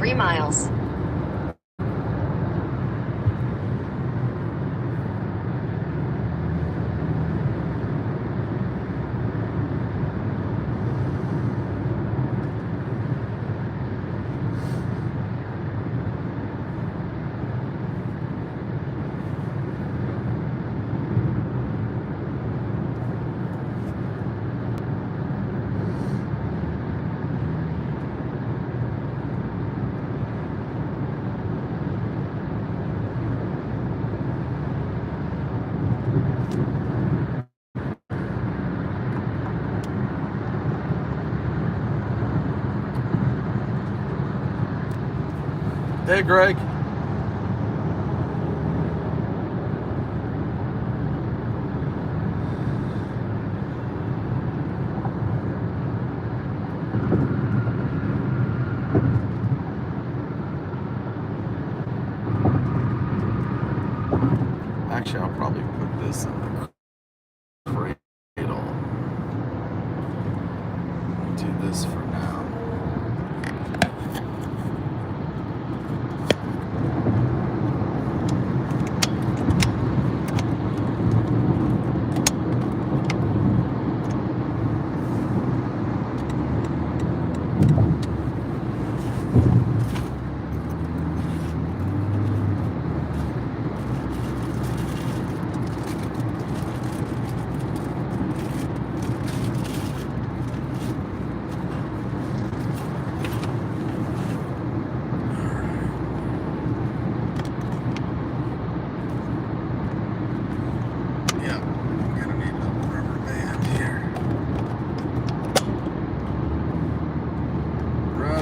3 miles. Hey, Greg. Actually, I'll probably put this in the cradle. I'll do this for now.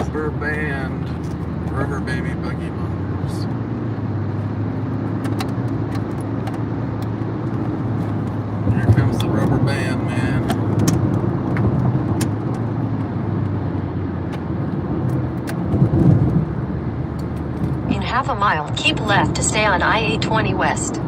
Rubber band, rubber baby buggy bumpers. Here comes the rubber band, man. In half a mile, keep left to stay on I-820 West.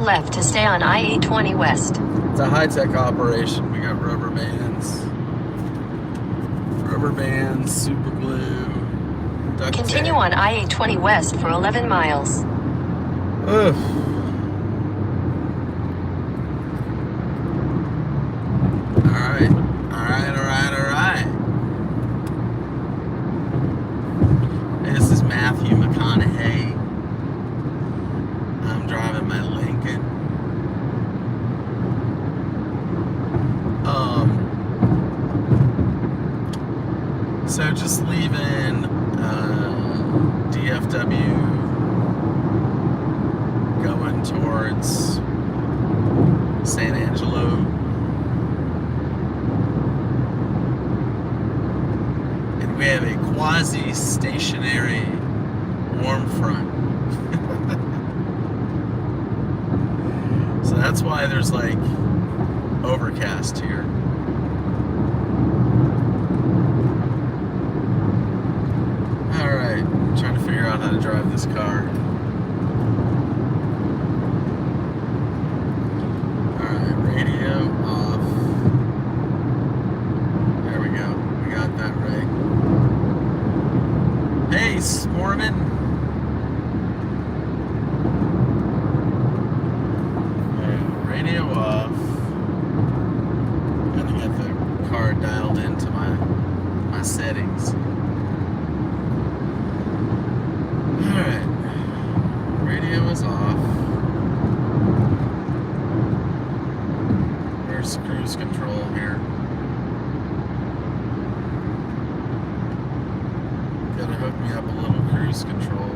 Left to stay on I-820 West. It's a high-tech operation. We got rubber bands, super glue, duct Continue tape. on I-820 West for 11 miles. Ugh. All right. This is Matthew McConaughey. I'm driving my Lincoln. So just leaving DFW, going towards San Angelo. And we have a quasi-stationary warm front. So that's why there's like overcast here. Alright, trying to figure out how to drive this car. Alright, radio off. There we go. We got that right. Hey, Sporman. Radio off. Gotta get the car dialed into my settings. Alright. Radio is off. Where's cruise control here? Gotta hook me up a little cruise control.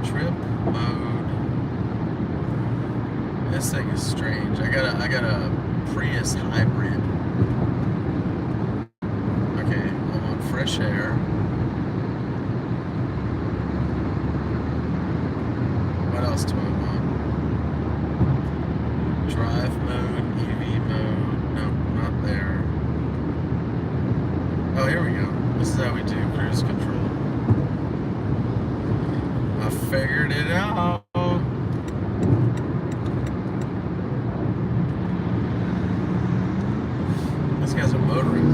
Trip mode. This thing is strange. I got a Prius hybrid. Okay, I'm on fresh air. What else do I want? Drive mode, EV mode. Nope, not there. Oh, here we go. This is how we do cruise control. I figured it out. These guys are motoring.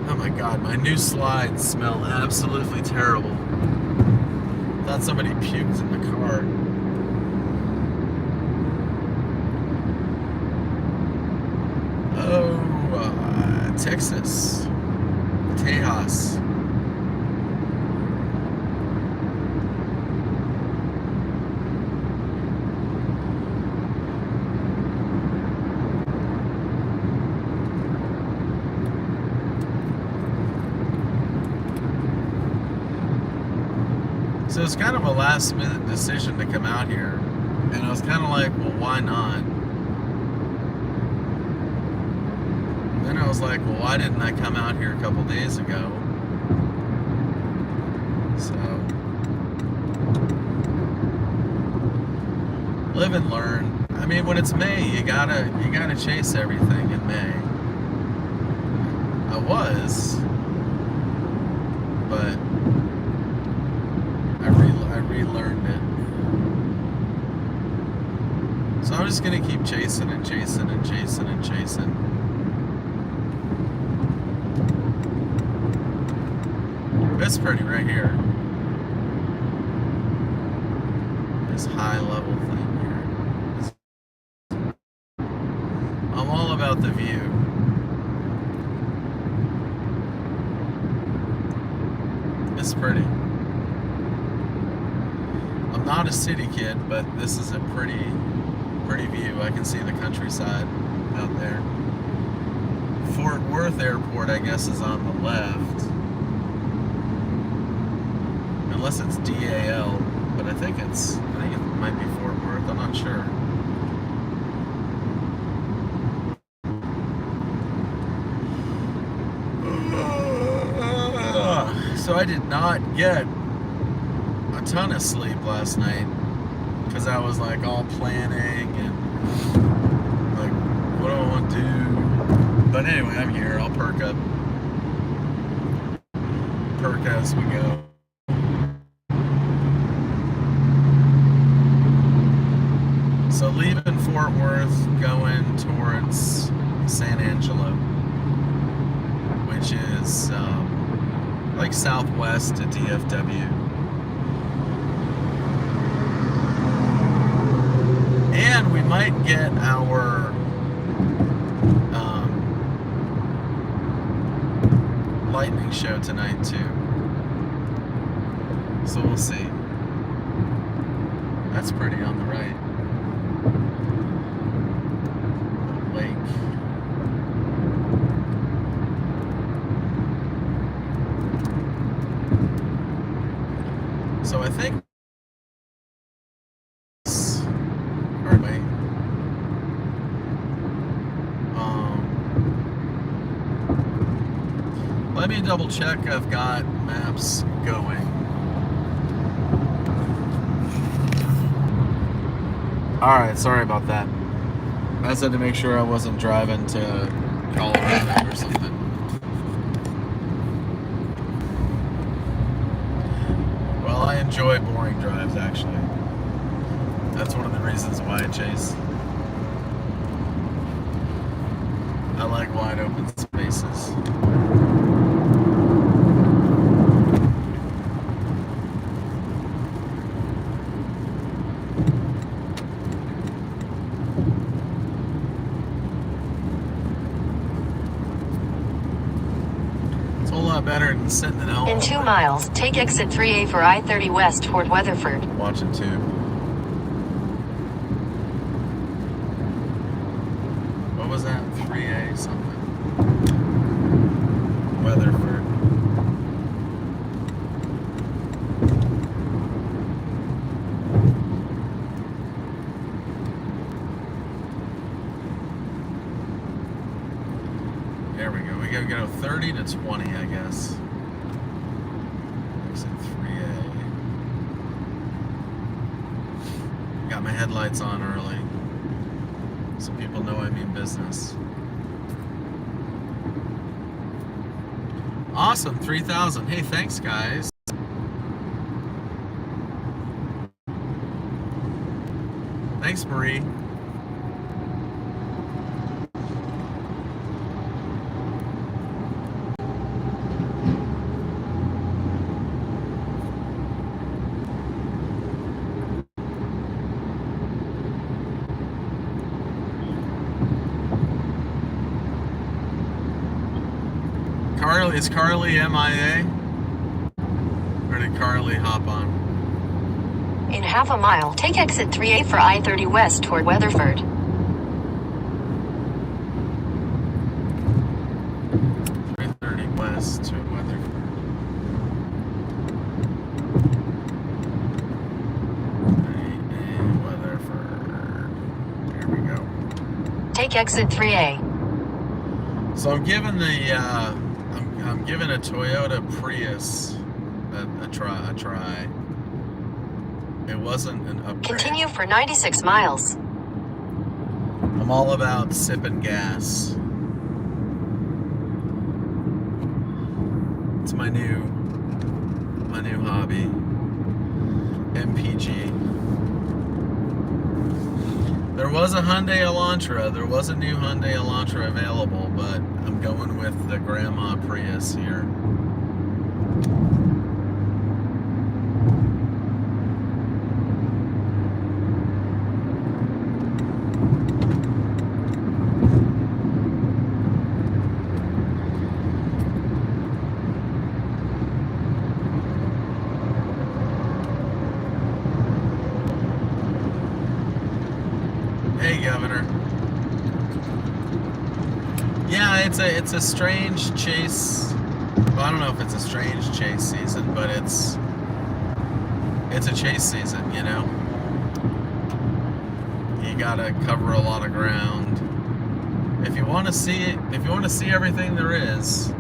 Oh my god, my new slides smell absolutely terrible. Thought somebody puked in the car. Oh, Texas. Tejas. So it's kind of a last minute decision to come out here. And I was kind of like, well, why not? And then I was like, well, why didn't I come out here a couple days ago? So, live and learn. I mean, when it's May, you gotta chase everything in May. I was, but I relearned it. So I'm just gonna keep chasing and chasing and chasing and chasing. It's pretty right here. This high level thing here. I'm all about the view. It's pretty. I'm not a city kid, but this is a pretty view. I can see the countryside out there. Fort Worth Airport, I guess, is on the left. Unless it's DAL, but I think it might be Fort Worth. I'm not sure. So I did not get a ton of sleep last night because I was like all planning and like, what do I want to do? But anyway, I'm here. I'll perk up. Perk as we go. So leaving Fort Worth, going towards San Angelo, which is like southwest to DFW. And we might get our lightning show tonight too. So we'll see. That's pretty on the right. Lake. So I think let me double check I've got maps going. Alright, sorry about that. I just had to make sure I wasn't driving to Colorado or something. Well, I enjoy boring drives, actually. That's one of the reasons why I chase. I like wide open spaces. Better than sitting at home. In 2 miles, take exit 3A for I-30 West toward Weatherford. Watching tube. What was that? 3A something. Weatherford. There we go. We gotta go 30 to 20, I guess. Exit 3A. Got my headlights on early, so people know I mean business. Awesome, 3,000. Hey, thanks, guys. Thanks, Marie. Carly, is Carly MIA? Or did Carly hop on? In half a mile, take exit 3A for I-30 west toward Weatherford. 330 west to Weatherford. 3A Weatherford. There we go. Take exit 3A. So I'm giving the I'm giving a Toyota Prius a try. It wasn't an upgrade. Continue for 96 miles. I'm all about sipping gas. It's my new hobby. MPG. There was a Hyundai Elantra. There was a new Hyundai Elantra available, but I'm going with the Grandma Prius here. Hey, Governor. Yeah, it's a strange chase. Well, I don't know if it's a strange chase season, but it's a chase season, you know. You gotta cover a lot of ground. If you want to see it, if you want to see everything there is,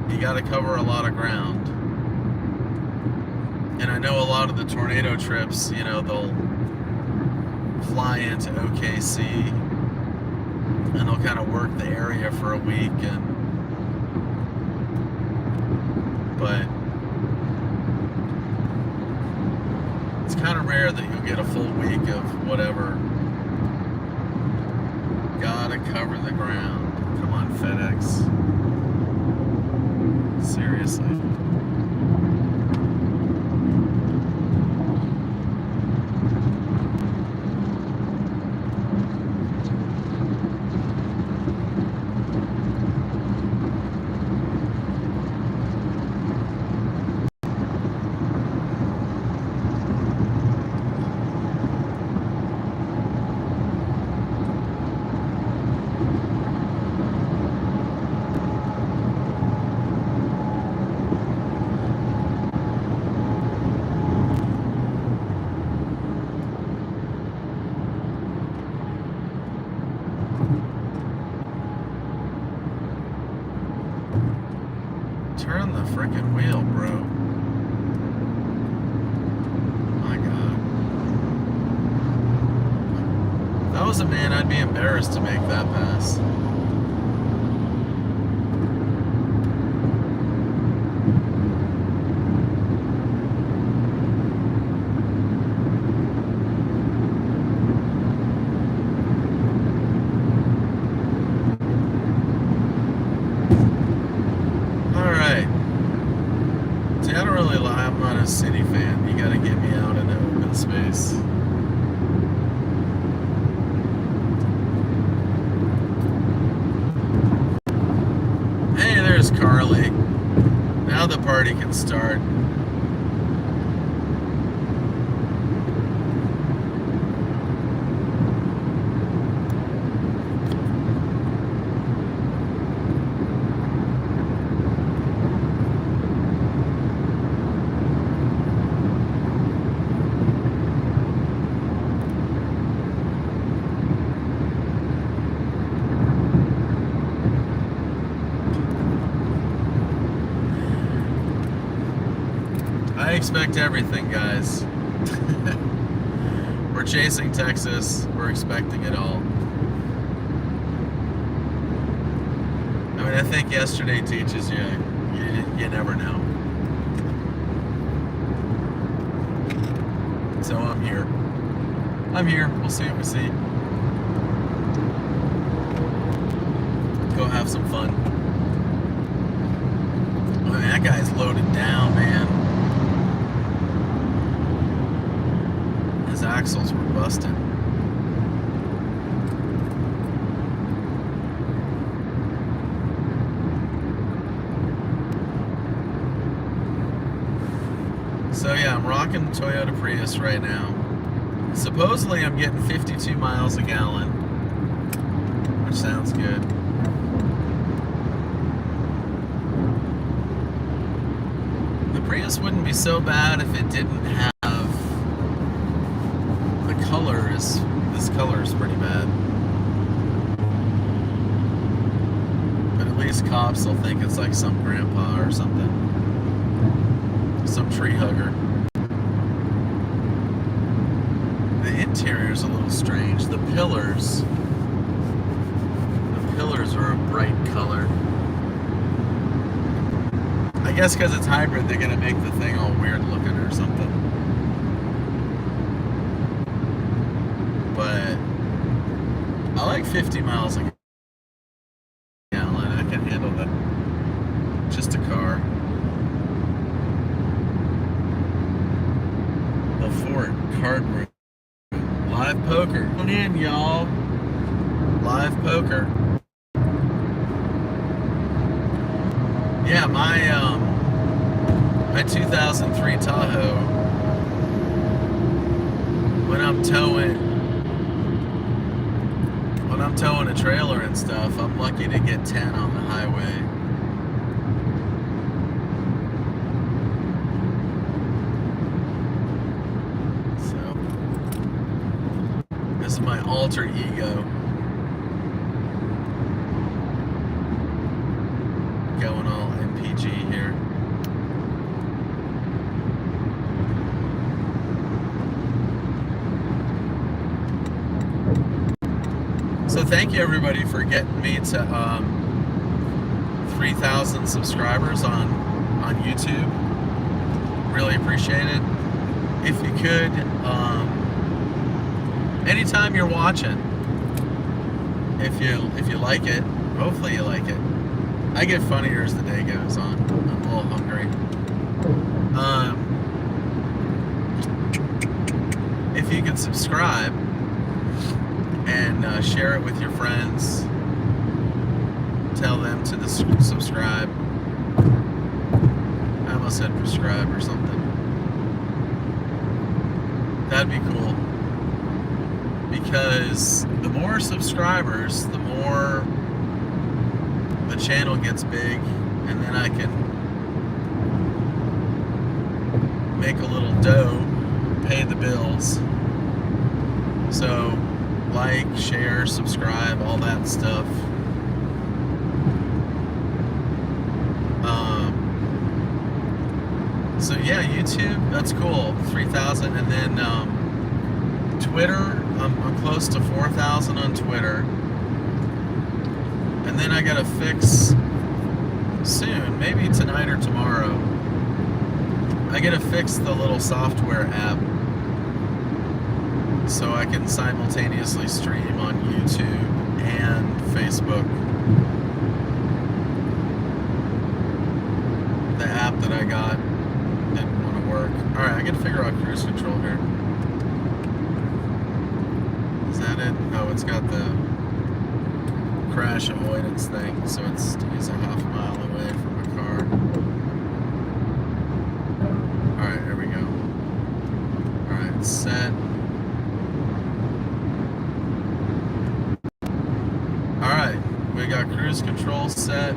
you gotta cover a lot of ground. And I know a lot of the tornado trips, you know, they'll fly into OKC and they'll kind of work the area for a week, but it's kind of rare that you'll get a full week of whatever. Gotta cover the ground. Come on, FedEx. Seriously. Turn the freaking wheel, bro. My God. If I was a man, I'd be embarrassed to make that pass. I'm not a city fan. You gotta get me out into open space. Hey, there's Carly. Now the party can start. I expect everything, guys. We're chasing Texas. We're expecting it all. I mean, I think yesterday teaches you you never know. So I'm here. We'll see what we see. Go have some fun. I mean, that guy's loaded down, man. His axles were busted. So yeah, I'm rocking the Toyota Prius right now. Supposedly I'm getting 52 miles a gallon, which sounds good. The Prius wouldn't be so bad if it didn't have the colors. This color is pretty bad. But at least cops will think it's like some grandpa or something. Some tree hugger. The interior's a little strange. The pillars are a bright color. I guess because it's hybrid, they're gonna make the thing all weird looking or something. But I like 50 miles a gallon. I can handle that. Just a car. The Ford card room. Live poker. Come on in, y'all. Live poker. Yeah, my 2003 Tahoe. When I'm towing a trailer and stuff, I'm lucky to get 10 on the highway. This is my alter ego. Going all MPG here. So thank you everybody for getting me to 3,000 subscribers on YouTube. Really appreciate it. If you could, anytime you're watching, if you like it, hopefully you like it. I get funnier as the day goes on. I'm a little hungry. If you can subscribe and share it with your friends, tell them to subscribe. I almost said prescribe or something. That'd be cool. Because the more subscribers, the more the channel gets big, and then I can make a little dough, pay the bills. So, like, share, subscribe, all that stuff. So yeah, YouTube, that's cool, 3,000, and then Twitter, I'm close to 4,000 on Twitter. And then I gotta fix soon, maybe tonight or tomorrow. I gotta fix the little software app so I can simultaneously stream on YouTube and Facebook. The app that I got didn't want to work. Alright, I gotta figure out cruise control here. Is that it? Oh, it's got the crash avoidance thing, so it stays a half mile away from a car. Alright, here we go. Alright, set. Alright, we got cruise control set.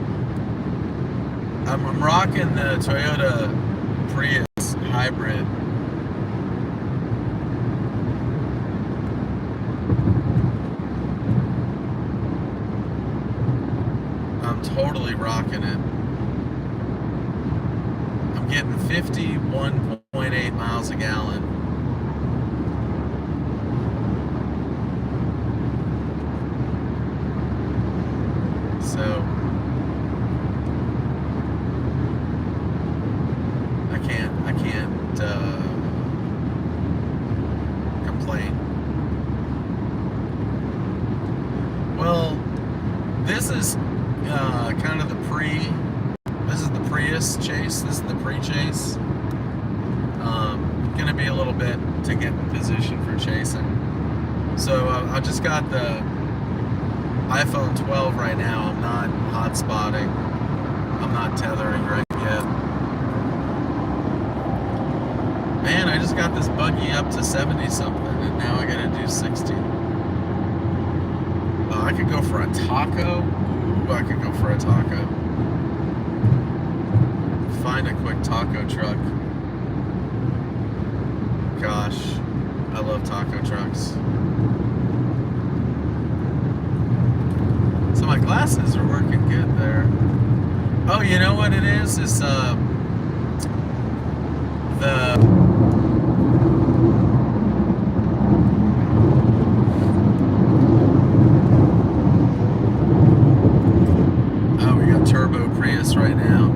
I'm rocking the Toyota Prius hybrid. I'm totally rocking it. I'm getting 51.8 miles a gallon. So is kind of the this is the Prius chase. This is the pre-chase. Gonna be a little bit to get in position for chasing. So I just got the iPhone 12 right now. I'm not hotspotting. I'm not tethering right yet. Man, I just got this buggy up to 70 something, and now I gotta do 60. I could go for a taco. Ooh, I could go for a taco. Find a quick taco truck. Gosh, I love taco trucks. So my glasses are working good there. Oh, you know what it is? It's the turbo Prius right now.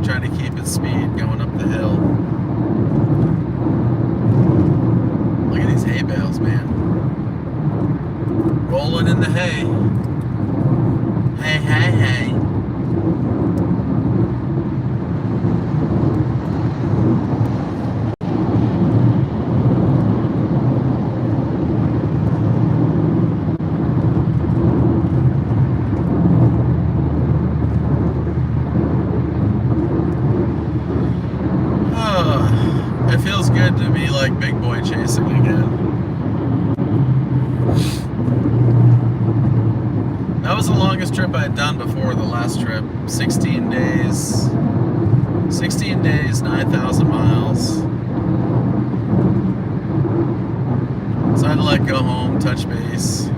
Trying to keep its speed going up the hill. Look at these hay bales, man. Rolling in the hay. Hey, hey, hey. It feels good to be like big boy chasing again. That was the longest trip I had done before the last trip. 16 days. 16 days, 9,000 miles. So I had to like go home, touch base.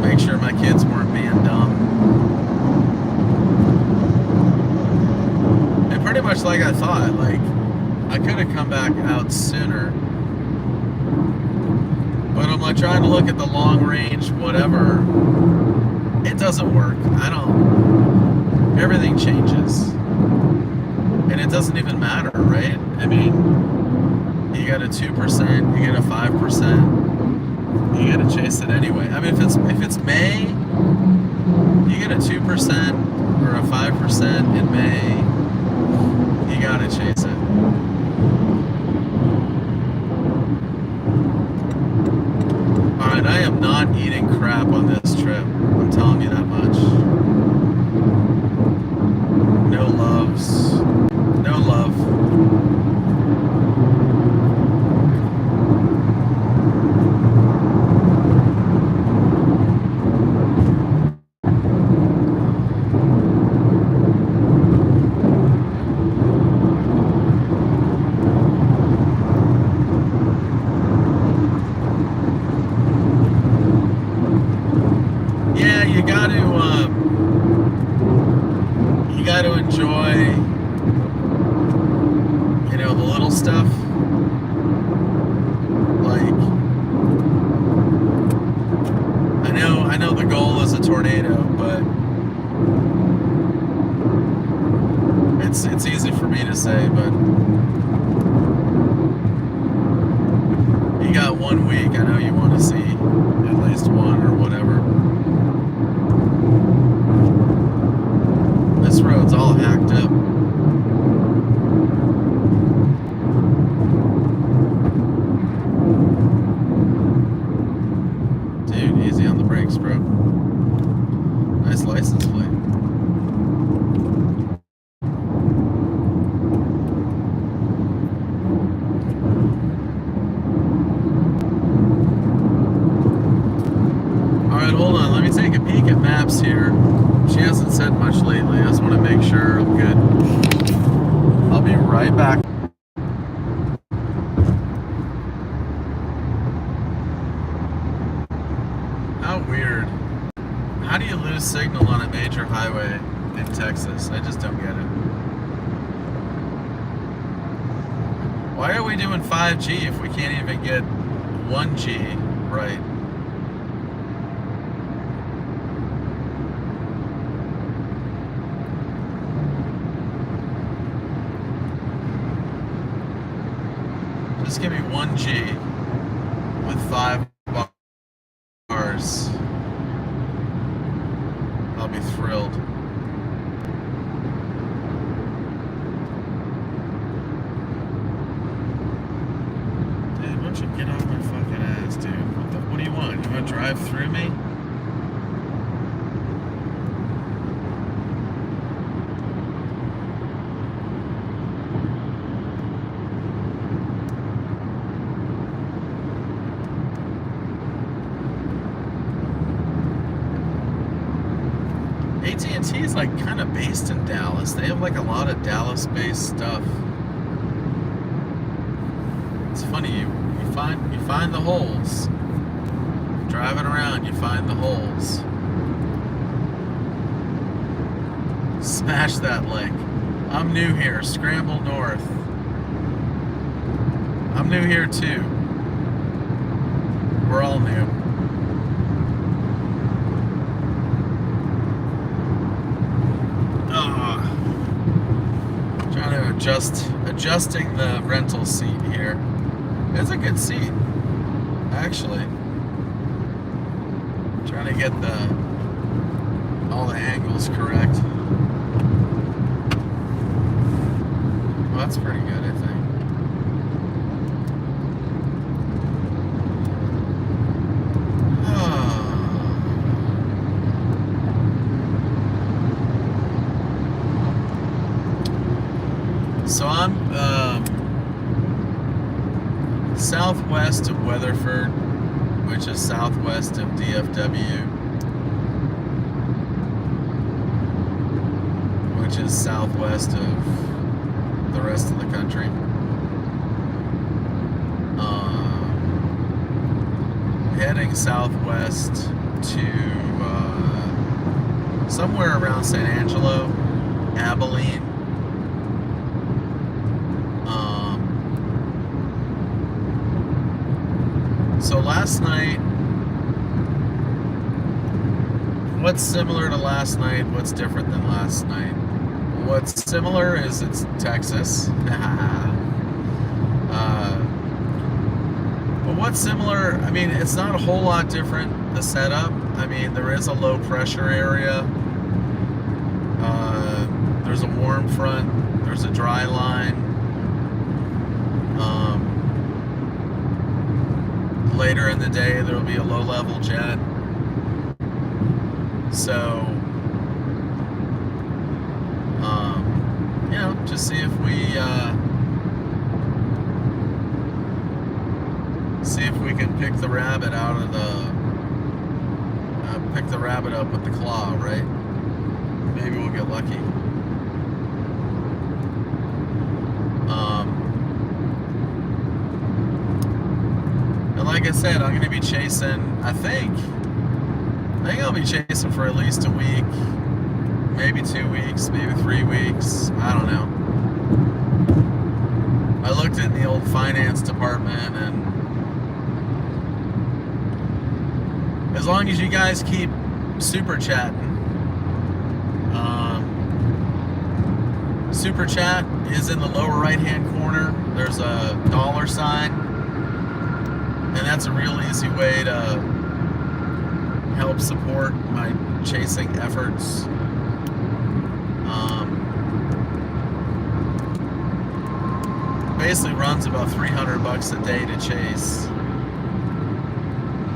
Make sure my kids weren't being dumb. Pretty much like I thought, like I could have come back out sooner, but I'm like trying to look at the long range whatever. It doesn't work. Everything changes, and it doesn't even matter, right? I mean, you got a 2%, you get a 5%, you got to chase it anyway. I mean, if it's May, you get a 2% or a 5% in May. You gotta chase it. Alright, I am not eating crap on this trip. I'm telling you that much. No loves. No love. You got to enjoy, you know, the little stuff. Like, I know the goal is a tornado, but it's easy for me to say, but you got 1 week. I know you want to see at least one or whatever. This road's all hacked up. Dude, easy on the brakes, bro. Nice license plate. Alright, hold on. Let me take a peek at maps here. She hasn't said much lately. I just want to make sure I'm good. I'll be right back. How weird. How do you lose signal on a major highway in Texas? I just don't get it. Why are we doing 5G if we can't even get 1G right? Just give me 1G with 5 $20, I'll be thrilled. Dude, why don't you get off my fucking ass, dude? What do you want? You want to drive through me? AT&T is like kind of based in Dallas. They have like a lot of Dallas-based stuff. It's funny, you find the holes. Driving around, you find the holes. Smash that link. I'm new here. Scramble North. I'm new here too. We're all new. Trying to adjusting the rental seat here. It's a good seat, actually. Trying to get all the angles correct. Well, that's pretty good, I think. So I'm southwest of Weatherford, which is southwest of DFW, which is southwest of the rest of the country. Heading southwest to somewhere around San Angelo, Abilene. So last night, what's similar to last night? What's different than last night? What's similar is it's Texas. But what's similar, I mean, it's not a whole lot different, the setup. I mean, there is a low pressure area. There's a warm front. There's a dry line. Later in the day, there will be a low-level jet. So, you know, just see if we can pick the rabbit out of pick the rabbit up with the claw, right? Maybe we'll get lucky. Like I said, I'm going to be chasing, I think I'll be chasing for at least a week, maybe 2 weeks, maybe 3 weeks, I don't know. I looked in the old finance department, and as long as you guys keep super chatting, super chat is in the lower right hand corner. There's a $sign. And that's a real easy way to help support my chasing efforts. Basically runs about $300 a day to chase.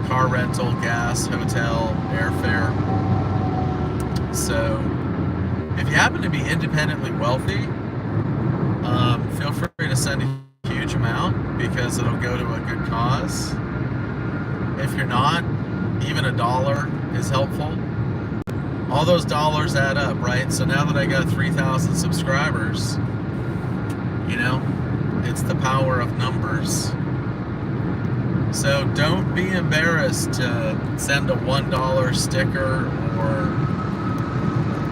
Car rental, gas, hotel, airfare. So if you happen to be independently wealthy, feel free to send a huge amount, because it'll go to a good cause. If you're not, even $1 is helpful. All those dollars add up, right? So now that I got 3,000 subscribers, you know, it's the power of numbers. So don't be embarrassed to send a $1 sticker, or,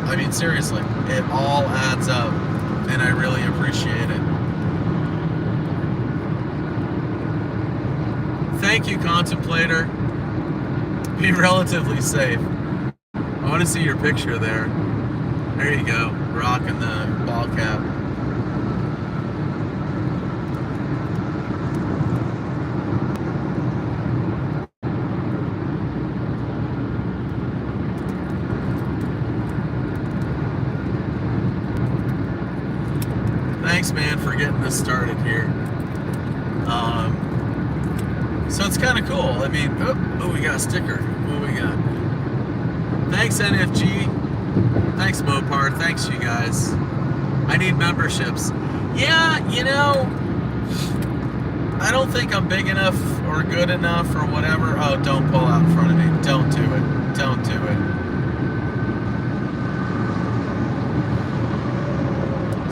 I mean, seriously, it all adds up, and I really appreciate it. Thank you, Contemplator. Be relatively safe. I want to see your picture there. There you go, rocking the ball cap. thanks, man, for getting us started here. So it's kind of cool. I mean, oh, we got a sticker. What do we got? Thanks, NFG. Thanks, Mopar. Thanks, you guys. I need memberships. Yeah, you know, I don't think I'm big enough or good enough or whatever. Oh, don't pull out in front of me. Don't do it. Don't do it.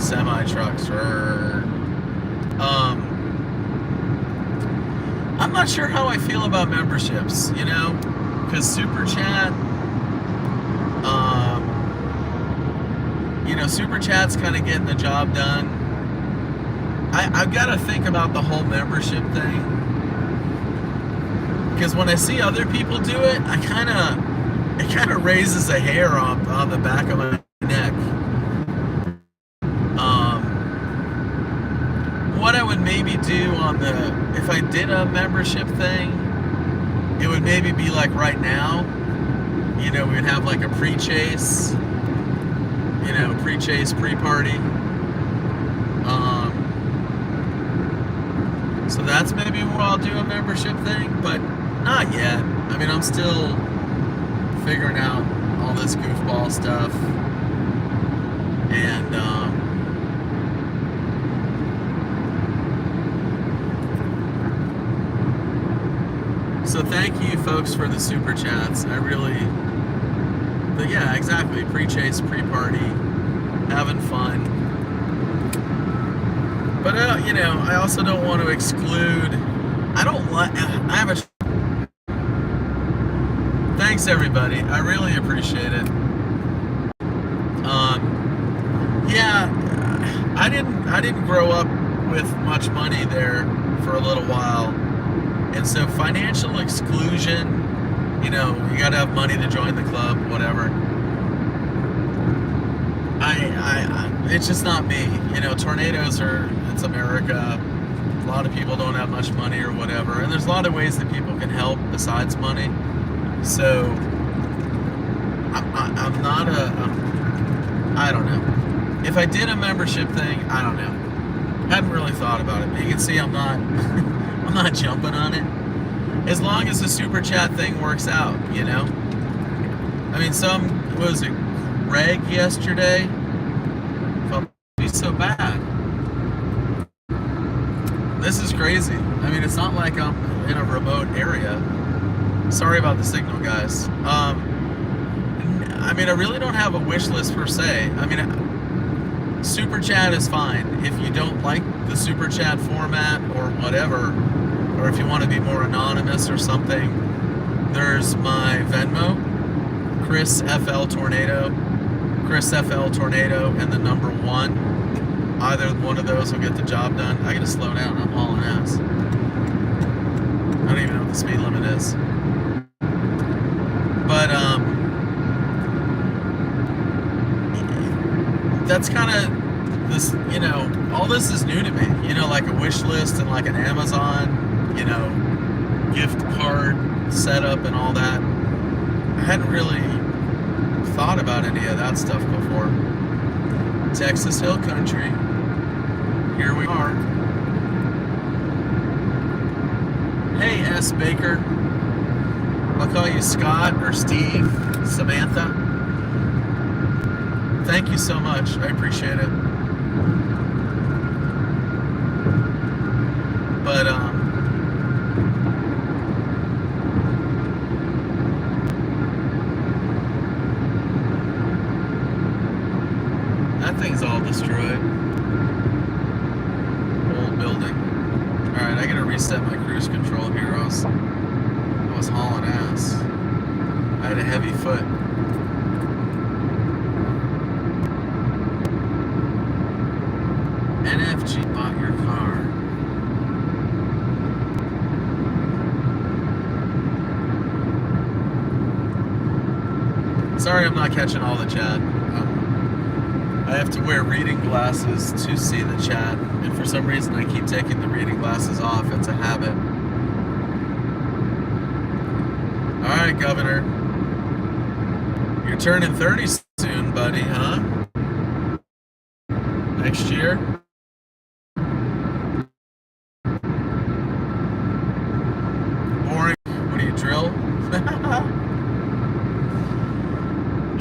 Semi-trucks. I'm not sure how I feel about memberships, you know, because Super Chat, you know, Super Chat's kind of getting the job done. I've got to think about the whole membership thing, because when I see other people do it, it kind of raises a hair on the back of my neck. What I would maybe do if I did a membership thing, it would maybe be like right now, you know, we'd have like a pre-chase, you know, pre-chase, pre-party. So that's maybe where I'll do a membership thing, but not yet. I mean, I'm still figuring out all this goofball stuff, and so thank you folks for the super chats. I really, but yeah, exactly, pre-chase, pre-party, having fun. But you know, I also don't want to exclude, I have a, thanks everybody, I really appreciate it. Yeah, I didn't grow up with much money there for a little while. And so financial exclusion, you know, you got to have money to join the club, whatever. It's just not me. You know, tornadoes it's America. A lot of people don't have much money or whatever. And there's a lot of ways that people can help besides money. So, I'm not I don't know. If I did a membership thing, I don't know. Hadn't really thought about it. But you can see I'm not... I'm not jumping on it. As long as the super chat thing works out, you know? I mean, what was it, Greg yesterday? Felt be so bad. This is crazy. I mean, it's not like I'm in a remote area. Sorry about the signal, guys. I mean, I really don't have a wish list per se. I mean, super chat is fine. If you don't like the super chat format or whatever, or if you want to be more anonymous or something, there's my Venmo, Chris FL Tornado, and the number 1. Either one of those will get the job done. I gotta slow down, I'm hauling ass. I don't even know what the speed limit is. But, that's kind of this, you know, all this is new to me, you know, like a wish list and like an Amazon, you know, gift card setup and all that. I hadn't really thought about any of that stuff before. Texas Hill Country, here we are. Hey, S. Baker. I'll call you Scott or Steve, Samantha. Thank you so much. I appreciate it. But, that thing's all destroyed. Old building. Alright, I gotta reset my cruise control here. I was hauling ass. I had a heavy foot. NFG bought your car. Sorry I'm not catching all the chat. I have to wear reading glasses to see the chat, and for some reason I keep taking the reading glasses off. It's a habit. Alright, Governor. You're turning 30 soon, buddy, huh? Next year?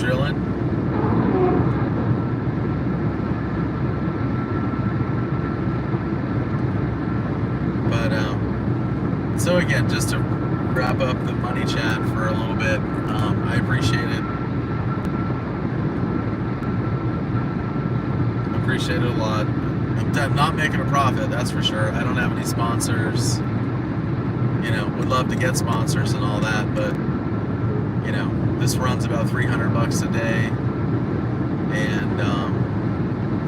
drilling. But so again, just to wrap up the money chat for a little bit, I appreciate it. Appreciate it a lot. I'm not making a profit, that's for sure. I don't have any sponsors. You know, would love to get sponsors and all that, but you know, this runs about $300 a day, and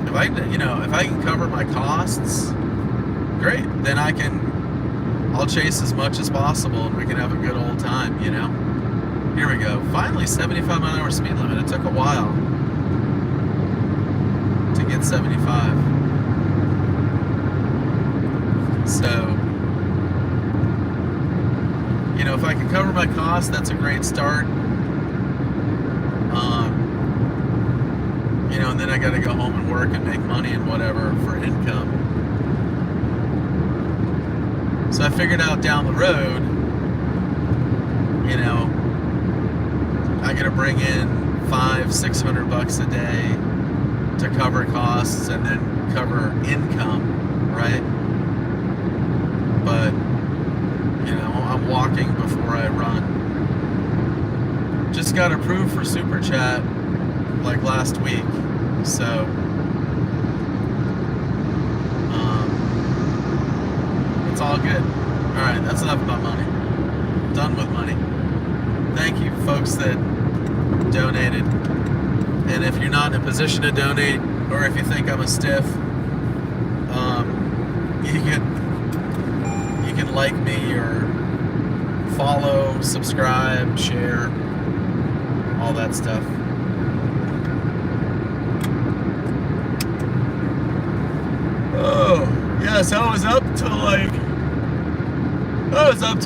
if I can cover my costs, great. Then I'll chase as much as possible, and we can have a good old time. You know. Here we go. Finally, 75-mile-an-hour speed limit. It took a while to get 75. So, you know, if I can cover my costs, that's a great start. You know, and then I got to go home and work and make money and whatever for income. So I figured out down the road, you know, I got to bring in $500-600 a day to cover costs and then cover income, right? But you know, I'm walking before I run. Just got approved for Super Chat like last week, so it's all good. All right, that's enough about money. Done with money. Thank you, folks that donated. And if you're not in a position to donate, or if you think I'm a stiff, you can like me or follow, subscribe, share, all that stuff. Oh, yes, I was up till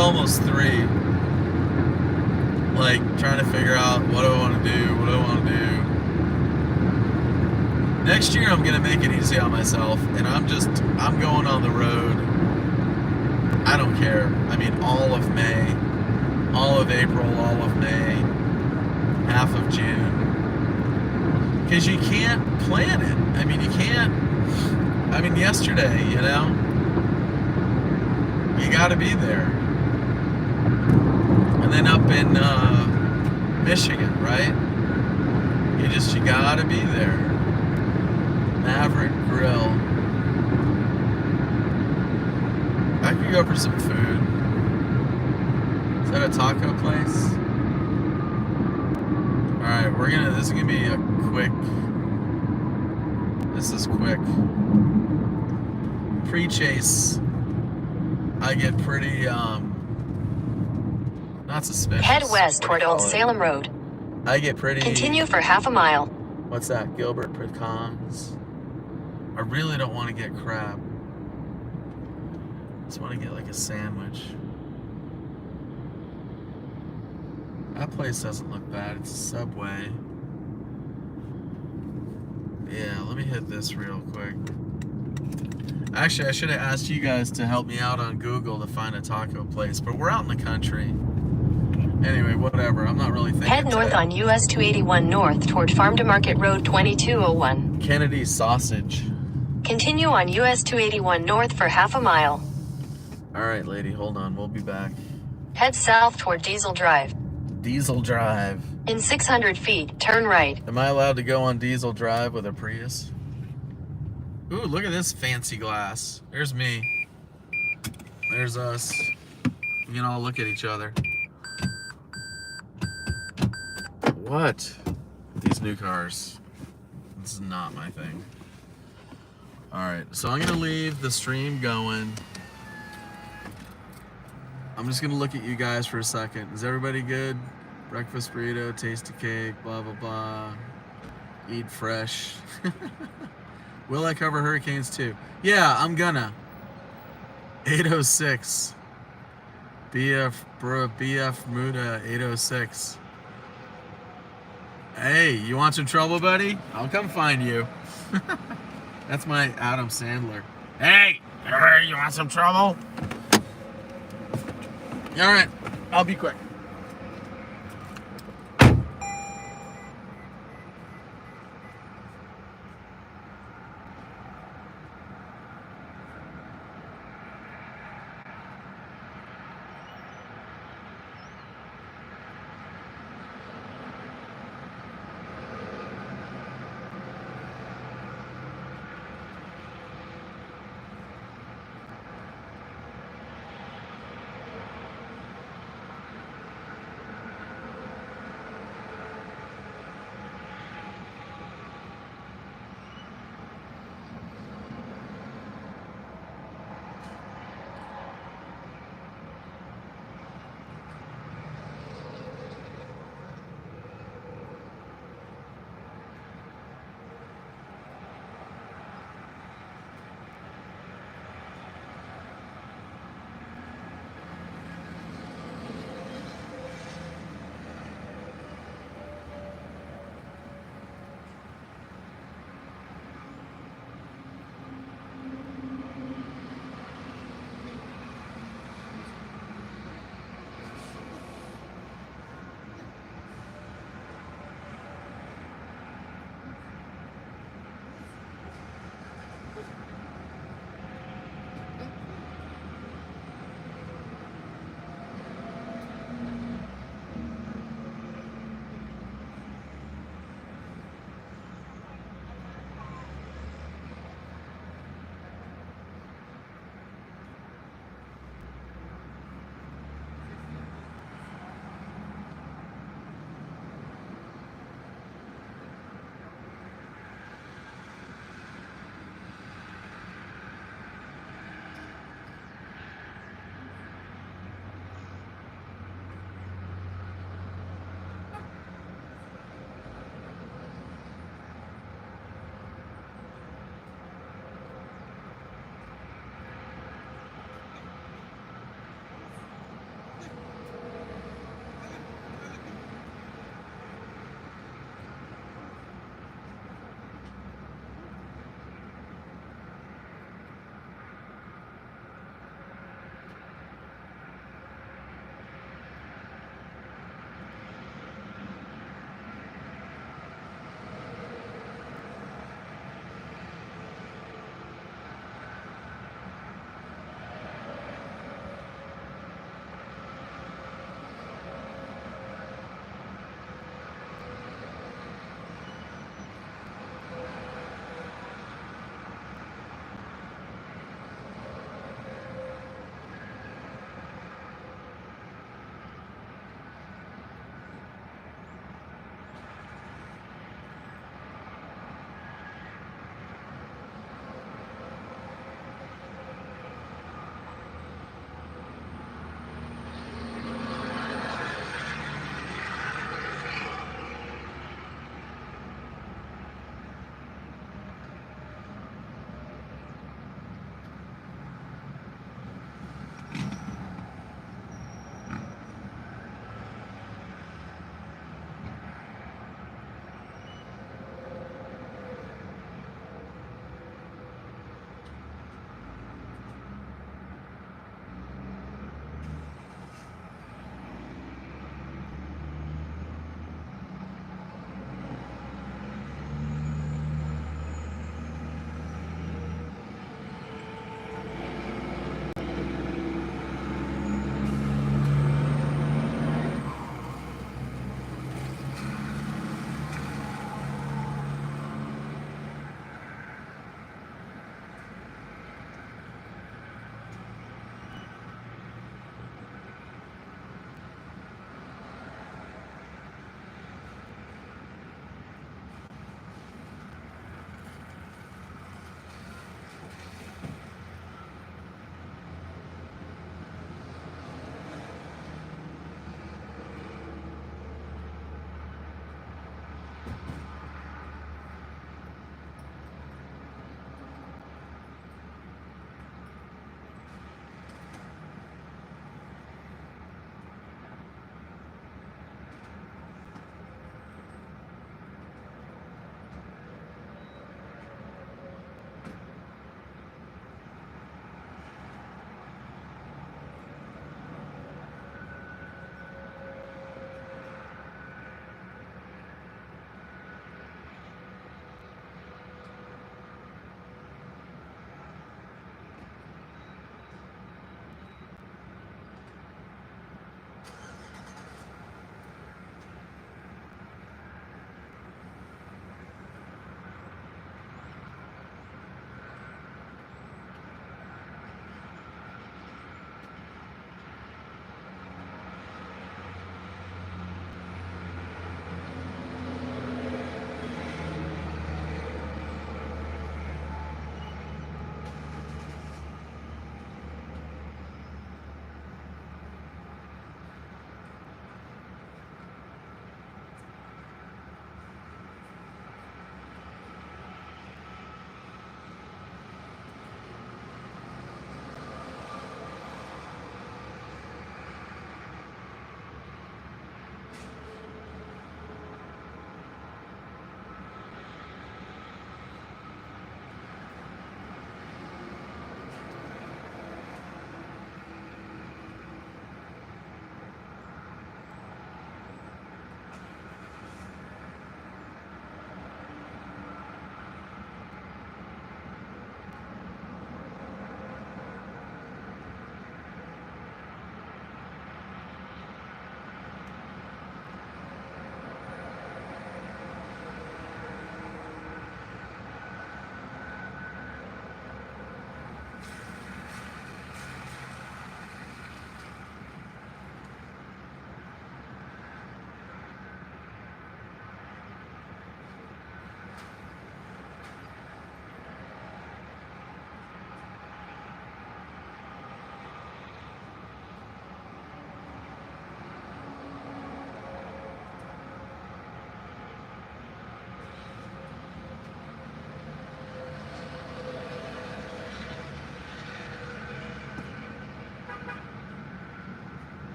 almost 3. Like, trying to figure out what do I want to do. Next year I'm going to make it easy on myself, and I'm going on the road. I don't care. I mean, all of May, all of April, all of May, half of June. Because you can't plan it. I mean, you can't. I mean, yesterday, you know, you got to be there. And then up in Michigan, right? You got to be there. Maverick Grill. I could go for some food. Is that a taco place? Alright, this is gonna be a quick. This is quick. Pre-chase. I get pretty, not suspicious. Head west toward Old Salem Road. I get pretty. Continue for half a mile. What's that? Gilbert pecans. I really don't want to get crab. I just want to get like a sandwich. That place doesn't look bad. It's a Subway. Yeah, let me hit this real quick. Actually, I should have asked you guys to help me out on Google to find a taco place, but we're out in the country. Anyway, whatever. I'm not really thinking. Head north today. on US 281 north toward Farm to Market Road 2201. Kennedy's Sausage. Continue on US 281 north for half a mile. All right, lady, hold on. We'll be back. Head south toward Diesel Drive. Diesel Drive. In 600 feet, turn right. Am I allowed to go on Diesel Drive with a Prius? Ooh, look at this fancy glass. There's me. There's us. We can all look at each other. What? These new cars. This is not my thing. Alright, so I'm going to leave the stream going. I'm just going to look at you guys for a second. Is everybody good? Breakfast burrito, tasty cake, blah, blah, blah. Eat fresh. Will I cover hurricanes too? Yeah, I'm gonna. 806. BF Muda 806. Hey, you want some trouble, buddy? I'll come find you. That's my Adam Sandler. Hey, you want some trouble? All right, I'll be quick.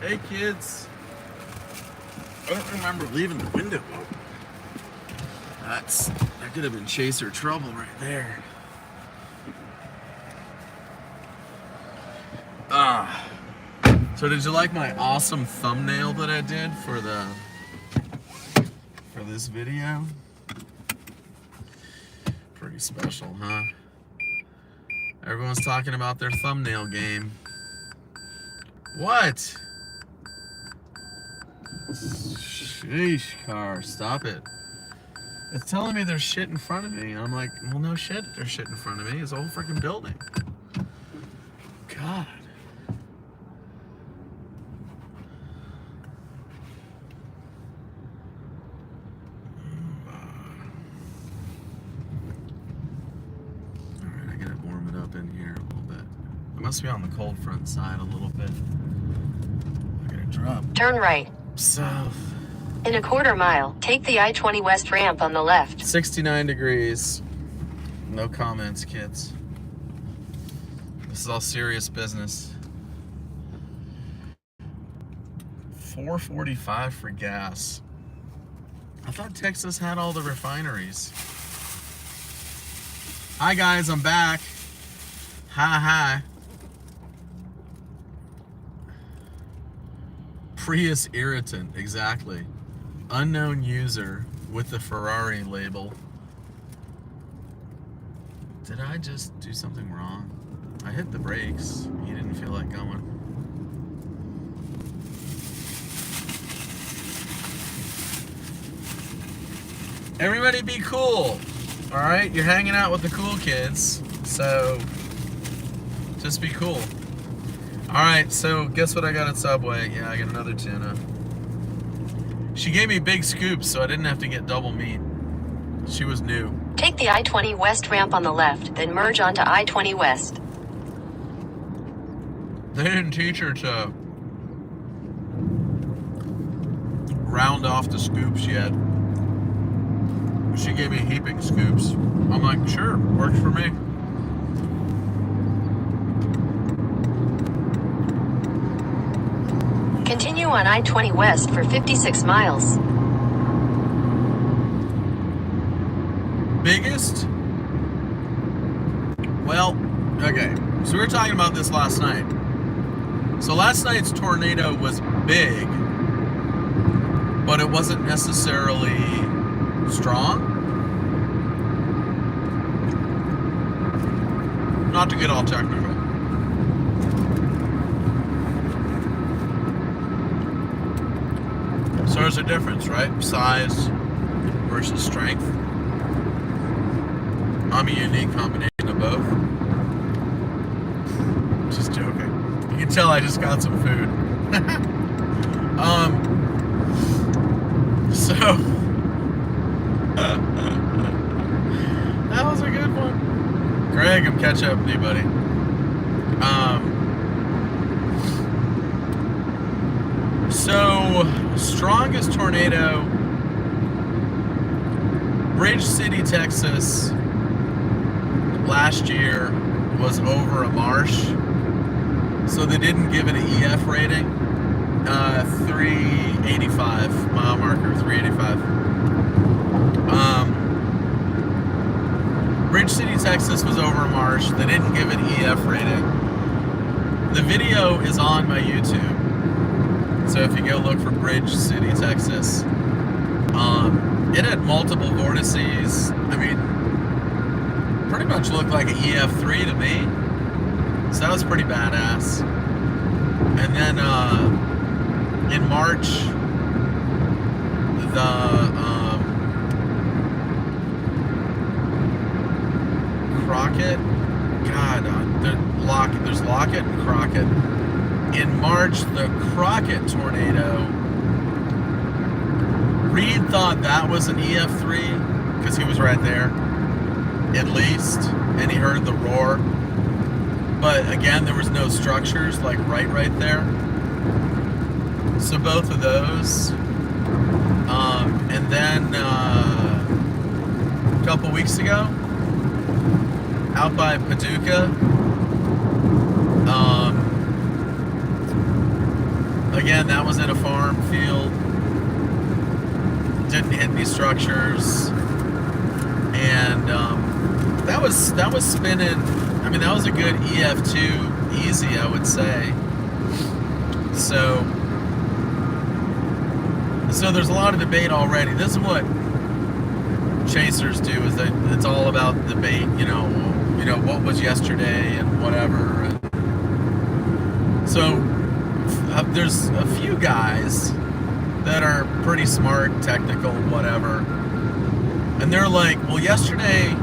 Hey kids. I don't remember leaving the window open. That could have been Chaser trouble right there. So did you like my awesome thumbnail that I did for this video? Pretty special, huh? Everyone's talking about their thumbnail game. What? Sheesh, car, stop it. It's telling me there's shit in front of me. And I'm like, well, no shit, there's shit in front of me. It's a whole freaking building. God. Alright, I gotta warm it up in here a little bit. I must be on the cold front side a little bit. I gotta drop Turn right. south. In a quarter mile, take the I-20 West ramp on the left. 69 degrees. No comments, kids. This is all serious business. 4.45 for gas. I thought Texas had all the refineries. Hi guys, I'm back. Hi. Prius irritant, exactly. Unknown user with the Ferrari label. Did I just do something wrong? I hit the brakes. He didn't feel like going. Everybody be cool. All right, you're hanging out with the cool kids, so just be cool. All right, so guess what I got at Subway? Yeah, I got another tuna. She gave me big scoops, so I didn't have to get double meat. She was new. Take the I-20 West ramp on the left, then merge onto I-20 West. They didn't teach her to round off the scoops yet. She gave me heaping scoops. I'm like, sure, works for me. Continue on I-20 West for 56 miles. Biggest? Well, okay. So we were talking about this last night. So last night's tornado was big, but it wasn't necessarily strong. Not to get all technical. So there's a difference, right? Size versus strength. I'm a unique combination of both. Just joking. You can tell I just got some food. So that was a good one. Greg, I'm catching up with you, buddy. So strongest tornado, Bridge City, Texas, last year was over a marsh, so they didn't give it an EF rating. 385 mile marker, 385. Bridge City, Texas was over a marsh. They didn't give it EF rating. The video is on my YouTube. So if you go look for Bridge City, Texas, it had multiple vortices. I mean, pretty much looked like an EF3 to me. So that was pretty badass. And then in March, the Crockett, there's Lockett and Crockett. In March, the Crockett tornado, Reed thought that was an EF3 because he was right there, at least, and he heard the roar. But again, there was no structures like right there. So both of those. And then a couple weeks ago, out by Paducah, Again, that was in a farm field. Didn't hit any structures, and that was spinning. I mean, that was a good EF2 easy, I would say. So there's a lot of debate already. This is what chasers do, is that it's all about debate. You know what was yesterday and whatever. And so there's a few guys that are pretty smart, technical, whatever, and they're like, well, yesterday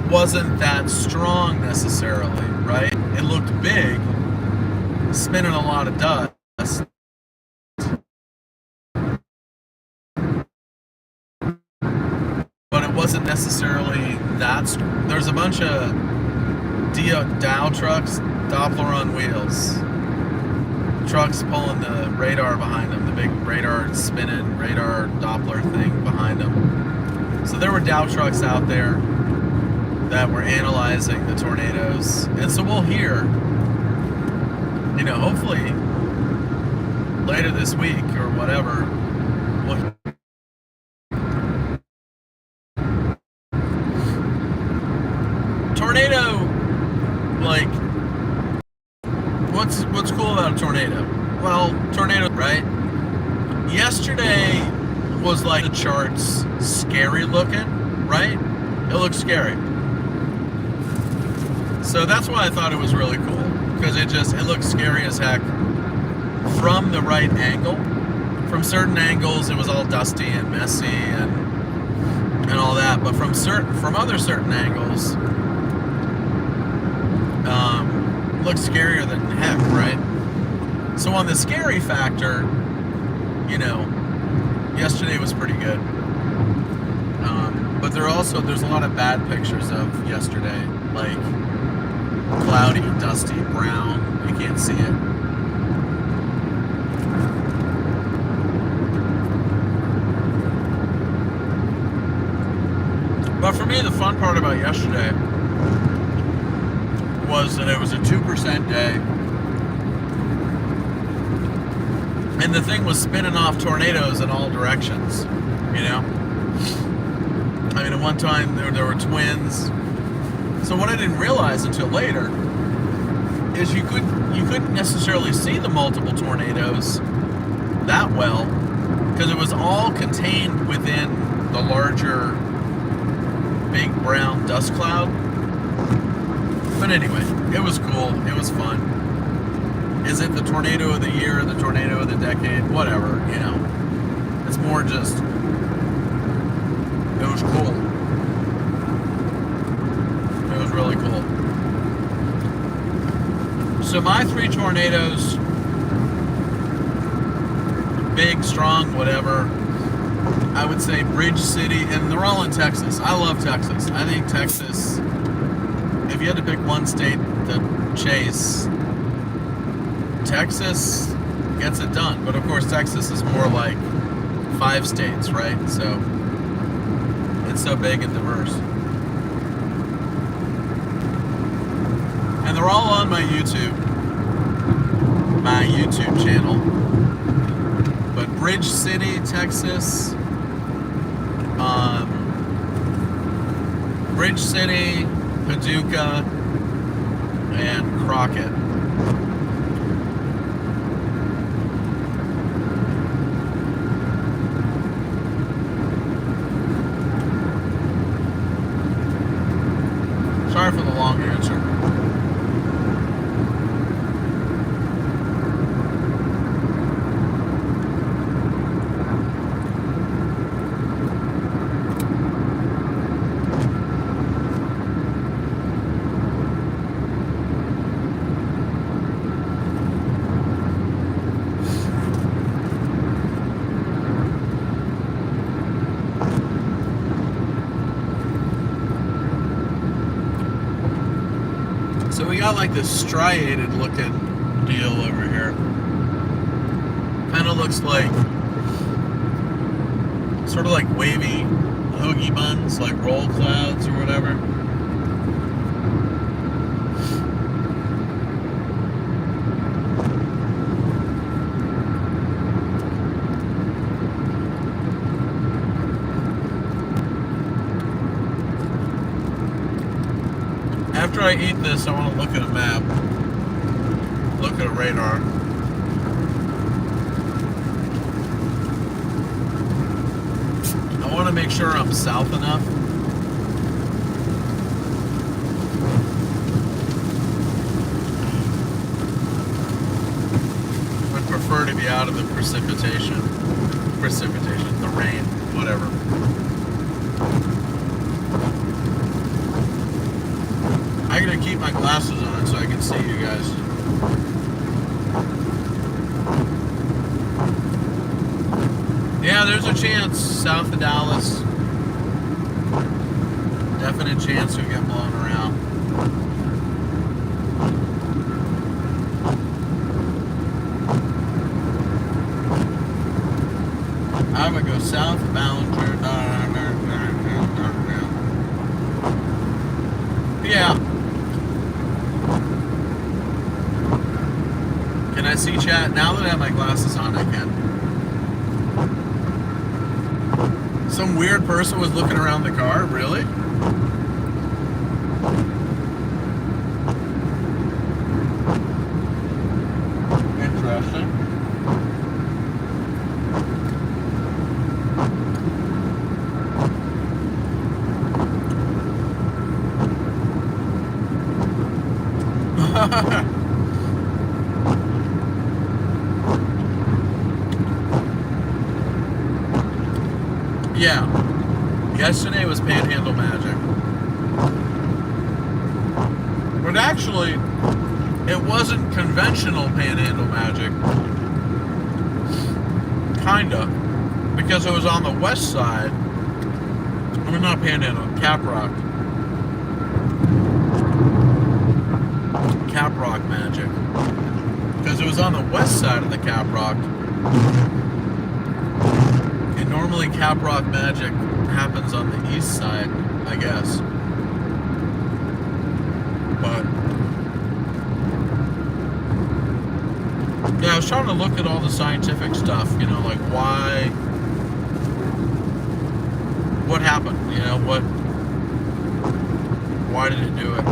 wasn't that strong necessarily, right? It looked big, spinning a lot of dust, but it wasn't necessarily that there's a bunch of Dow trucks, Doppler on wheels, trucks pulling the radar behind them, the big radar spinning radar Doppler thing behind them. So there were Dow trucks out there that were analyzing the tornadoes, and so we'll hear, hopefully later this week or whatever, tornado, like, what's cool about a tornado? Well, tornado, right? Yesterday was like the charts, scary looking, right? It looked scary. So that's why I thought it was really cool, because it looked scary as heck from the right angle. From certain angles, it was all dusty and messy and all that. But from other certain angles, it looked scarier than heck, right? So on the scary factor, yesterday was pretty good. But there's a lot of bad pictures of yesterday, like cloudy, dusty, brown. You can't see it. But for me, the fun part about yesterday was that it was a 2% day, and the thing was spinning off tornadoes in all directions. I mean, at one time there were twins. So what I didn't realize until later is you couldn't necessarily see the multiple tornadoes that well, because it was all contained within the larger big brown dust cloud. But anyway, it was cool. It was fun. Is it the tornado of the year, the tornado of the decade? Whatever, It's more just, it was cool. It was really cool. So my 3 tornadoes, big, strong, whatever, I would say Bridge City, and they're all in Texas. I love Texas. I think Texas, if you had to pick one state to chase, Texas gets it done. But of course, Texas is more like 5 states, right? So it's so big and diverse. And they're all on my YouTube channel. But Bridge City, Texas, Bridge City, Paducah, and Crockett. Sorry for the long answer. So we got like this striated looking deal over here. Kind of looks like, sort of like wavy hoagie buns, like roll clouds or whatever. after I eat this, I want to look at a map. Look at a radar. I want to make sure I'm south enough. I'd prefer to be out of the precipitation, the rain, whatever. I gotta keep my glasses on so I can see you guys. Yeah, there's a chance south of Dallas. Definite chance you'll get blown around. I would go southbound. Yeah. Can I see chat? Now that I have my glasses on, I can. Some weird person was looking around the car? Really? Interesting. Yeah. Yesterday was Panhandle Magic. But actually, it wasn't conventional Panhandle Magic. Kinda. Because it was on the west side. I mean, not Panhandle, Caprock. Caprock Magic. Because it was on the west side of the Caprock. And normally Caprock Magic happens on the east side, I guess. But yeah, I was trying to look at all the scientific stuff, you know, like what happened, you know, why did it do it?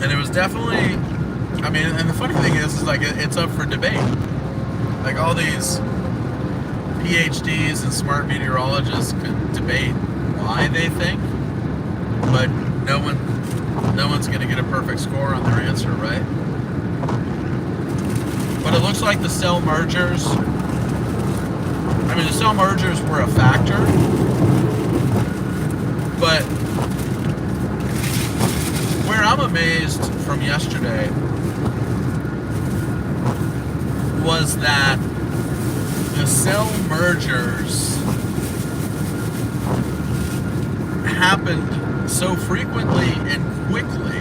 And it was definitely, I mean, and the funny thing is like, it's up for debate. Like all these PhDs and smart meteorologists can debate why they think, but no one's going to get a perfect score on their answer, right? But it looks like the cell mergers, I mean, the cell mergers were a factor, but where I'm amazed from yesterday was that the cell mergers happened so frequently and quickly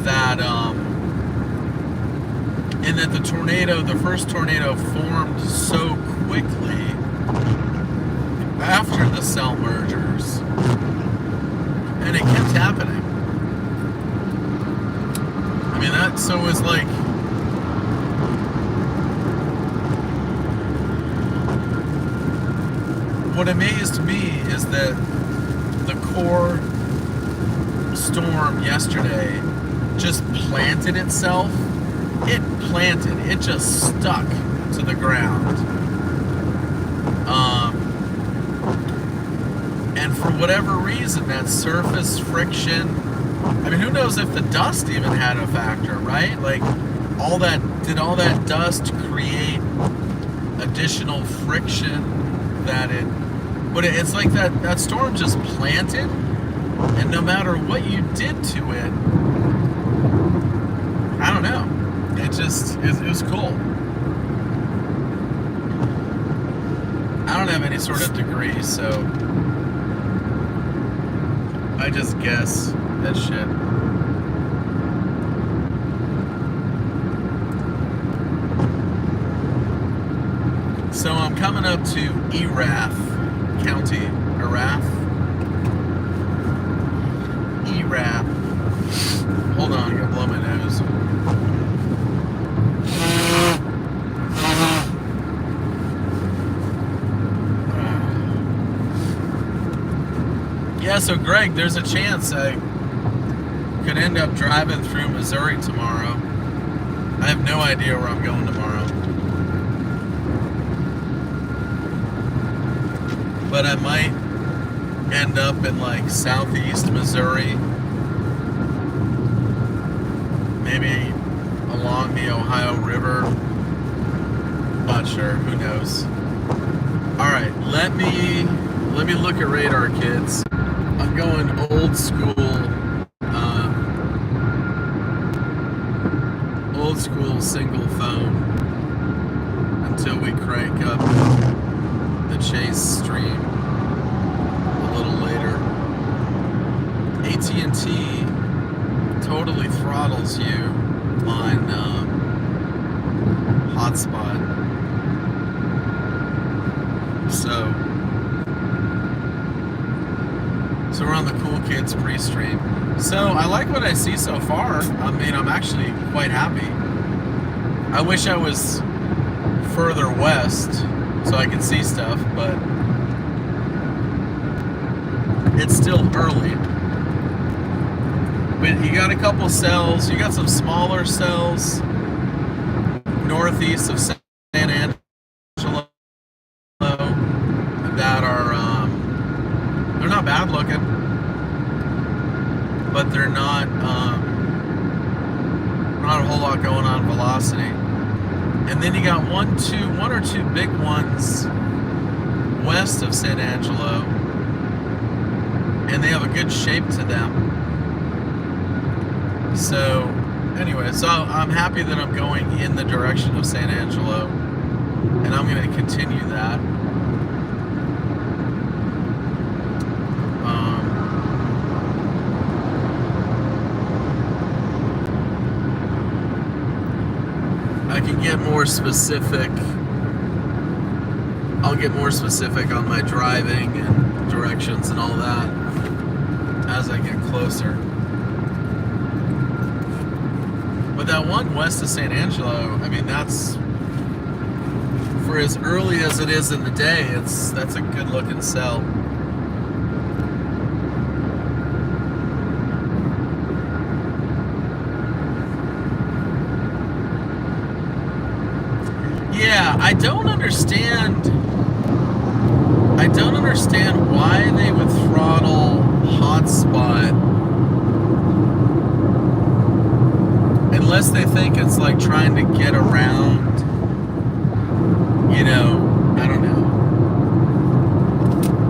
that and that the first tornado formed so quickly after the cell mergers, and it kept happening. I mean, that so was like, what amazed me is that the core storm yesterday just planted itself. It just stuck to the ground. And for whatever reason, that surface friction, I mean, who knows if the dust even had a factor, right? Like, did all that dust create additional friction but it's like that storm just planted, and no matter what you did to it, I don't know, it was cool. I don't have any sort of degree, so I just guess that shit. So I'm coming up to Erath County. Erath. Hold on, I gotta blow my nose. Yeah, so Greg, there's a chance I could end up driving through Missouri tomorrow. I have no idea where I'm going tomorrow. But I might end up in like southeast Missouri. Maybe along the Ohio River. Not sure, who knows. Alright, let me look at radar, kids. I'm going old school single phone until we crank up the Chase stream a little later. AT&T totally throttles you on hotspot. So we're on the Cool Kids pre-stream. So I like what I see so far. I mean, I'm actually quite happy. I wish I was further west so I could see stuff, but it's still early. But you got a couple cells. You got some smaller cells northeast of San Angelo that are they're not bad looking, but they're not a whole lot going on velocity. And then you got one or two big ones west of San Angelo, and they have a good shape to them. So anyway, so I'm happy that I'm going in the direction of San Angelo, and I'm going to continue that. I can get more specific. I'll get more specific on my driving and directions and all that as I get closer. But that one west of San Angelo, I mean, that's, for as early as it is in the day, that's a good looking cell. Yeah, I don't understand why they would throttle hotspot unless they think it's like trying to get around, you know, I don't know.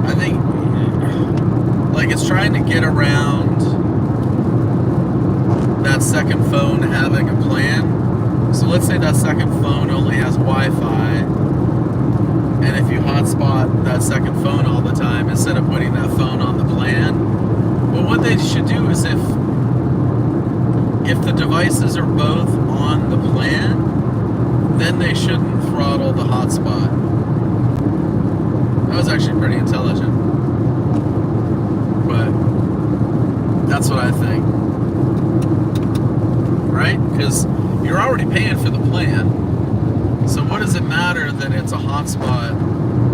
I think like it's trying to get around that second phone having a plan. So let's say that second phone only has Wi-Fi, and if you hotspot that second phone all the time instead of putting that phone on the plan, well, what they should do is if the devices are both on the plan, then they shouldn't throttle the hotspot. That was actually pretty intelligent, but that's what I think, right? Because you're already paying for the plan, so what does it matter that it's a hotspot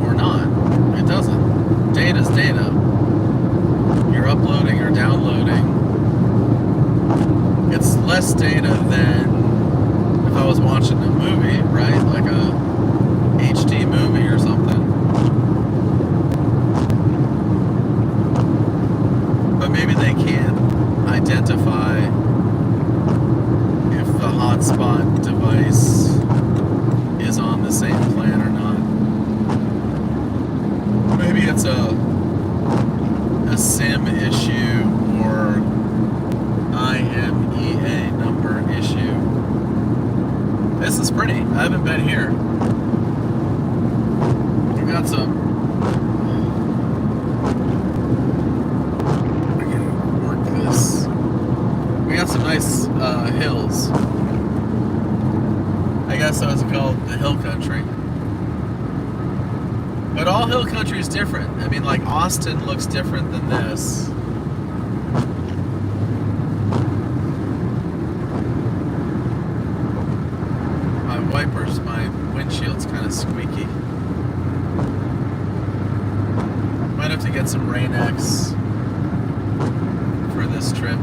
or not? It doesn't. Data's data. You're uploading or downloading. It's less data than if I was watching a movie, right? Like a HD movie or something. But maybe they can't identify if the hotspot device is on the same plan or not. Maybe it's a SIM issue or IMEA number issue. This is pretty. I haven't been here. We got some. I gotta work this. We got some nice hills. I guess that's called the hill country. But all hill country is different. I mean, like Austin looks different than this. My windshield's kind of squeaky. Might have to get some Rain-X this trip.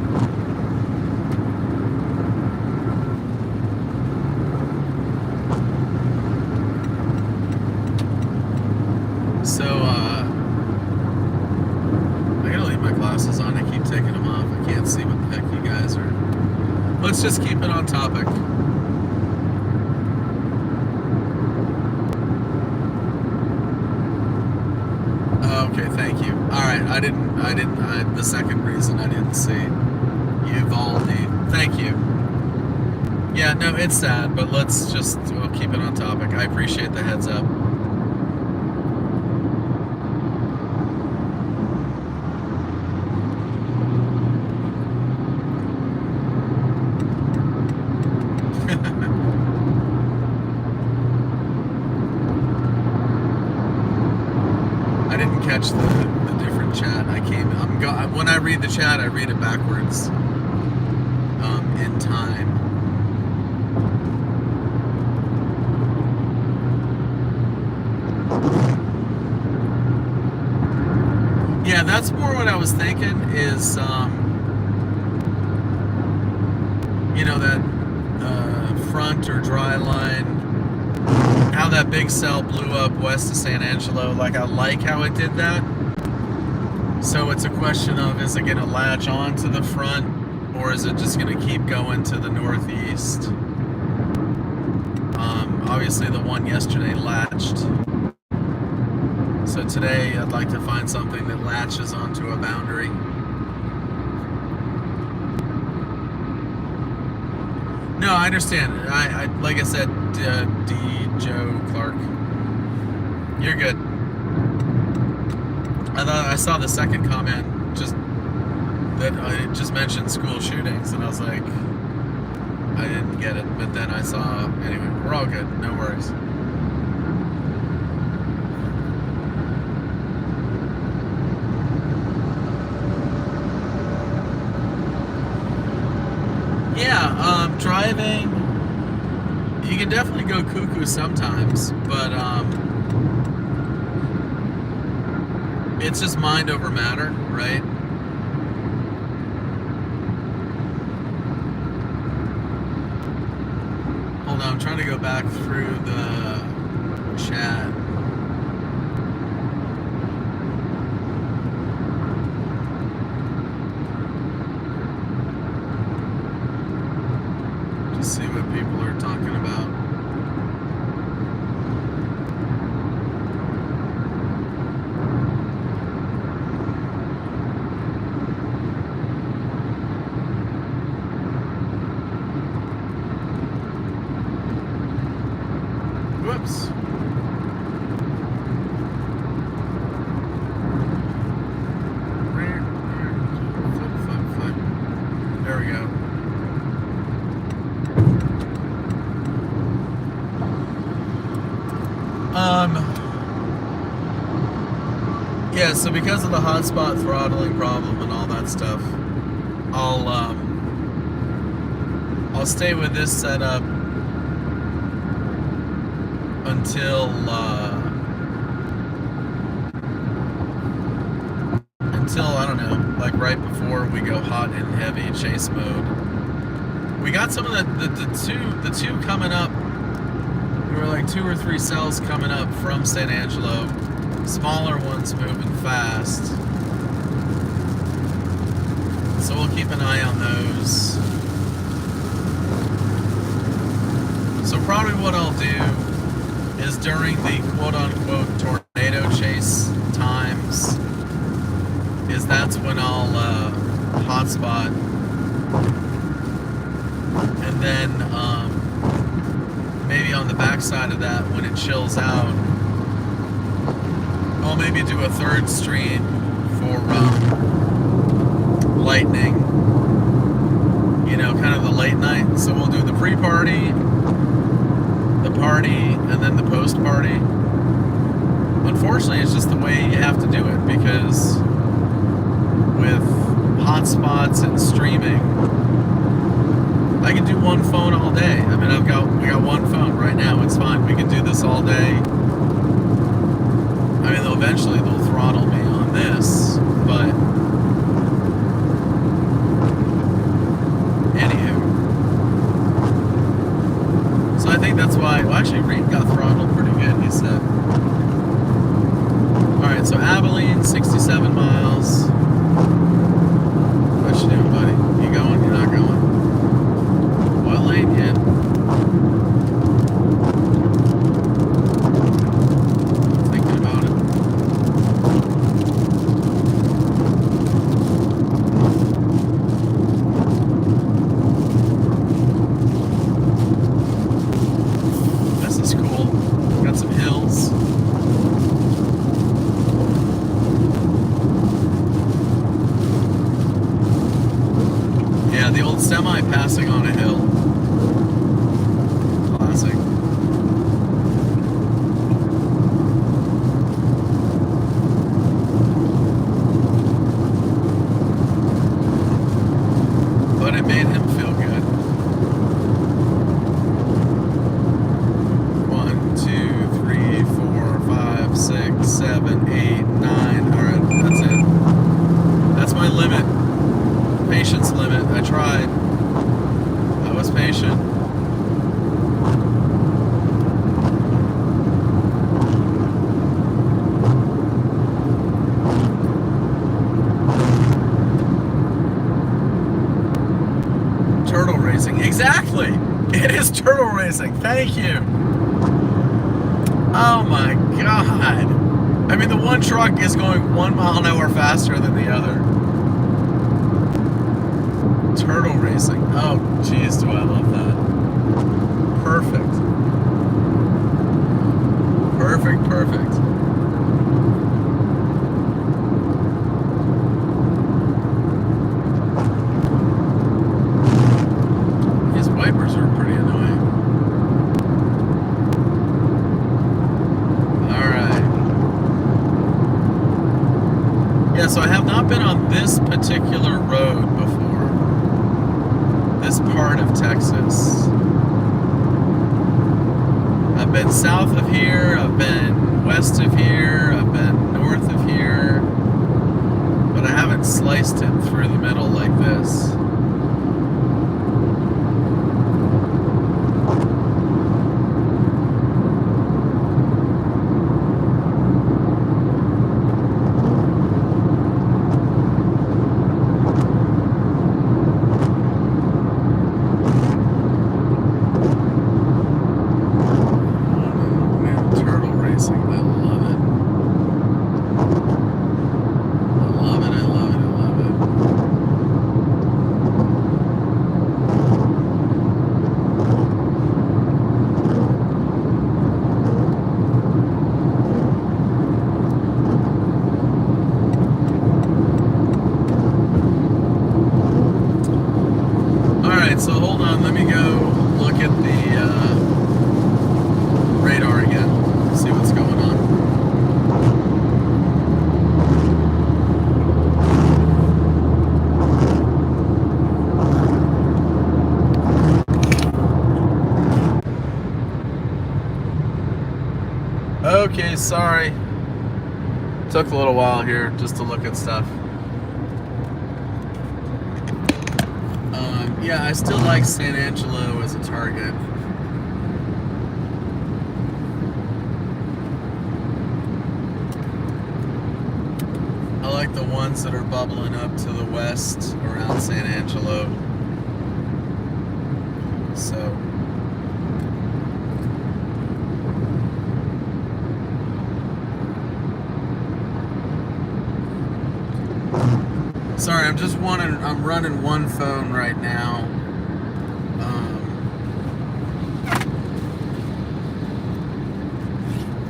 So, I gotta leave my glasses on. I keep taking them off. I can't see what the heck you guys are. Let's just keep it on topic. Okay, thank you. All right, the second reason I didn't see Uvalde. Thank you. Yeah, no, it's sad, but we'll keep it on topic. I appreciate the heads up. Catch the different chat. When I read the chat, I read it backwards in time. Yeah, that's more what I was thinking is, that front or dry line, how that big cell blew up west of San Angelo. Like, I like how it did that. So it's a question of, is it going to latch on to the front, or is it just going to keep going to the northeast? Obviously the one yesterday latched. So today I'd like to find something that latches onto a boundary. No, I understand. I like I said, D. Joe Clark, you're good. I saw the second comment it just mentioned school shootings, and I was like, I didn't get it. But then I saw, anyway, we're all good. No worries. Yeah, driving, you can definitely go cuckoo sometimes, but it's just mind over matter, right? Hold on, I'm trying to go back through the chat. Just see what people are talking about. Whoops. Flip. There we go. Yeah, so because of the hotspot throttling problem and all that stuff, I'll stay with this setup until I don't know, like right before we go hot and heavy chase mode. We got some of the two coming up. There were like 2 or 3 cells coming up from San Angelo. Smaller ones moving fast. So we'll keep an eye on those. So probably what I'll do is during the quote-unquote tornado chase times, is that's when I'll hotspot, and then maybe on the backside of that, when it chills out, I'll maybe do a third stream for lightning, kind of the late night. So we'll do the pre-party, the party, and then the post-party. Unfortunately, it's just the way you have to do it, because with hotspots and streaming, I can do one phone all day. I mean, we got one phone right now. It's fine. We can do this all day. I mean, eventually they'll throttle me on this, but So I think that's why. Well, actually, Reed got throttled pretty good. He said. All right, so Abilene, 67 miles. What you doing, buddy? You going? You're not going. What lane you in? Thinking about it. This is cool. Got some hills. Yeah, the old semi passing on a hill. Classic. But it made him feel good. 1, 2, 3, 4, 5, 6, 7, 8, 9. Alright, that's it. That's my limit. Patience limit. I tried. I was patient. Turtle racing. Exactly! It is turtle racing. Thank you. Oh my god. I mean, the one truck is going 1 mile an hour faster than the other. Turtle racing. Oh, geez, do I love that. Perfect. Perfect, perfect. His wipers are pretty annoying. Alright. Yeah, so I have not been on this particular road before. This part of Texas. I've been south of here, I've been west of here, I've been north of here, but I haven't sliced it through the middle like this. So hold on, let me go look at the radar again, see what's going on. Okay, sorry. Took a little while here just to look at stuff. Yeah, I still like San Angelo as a target. I like the ones that are bubbling up to the west around San Angelo. So. Sorry, I'm running one phone right now.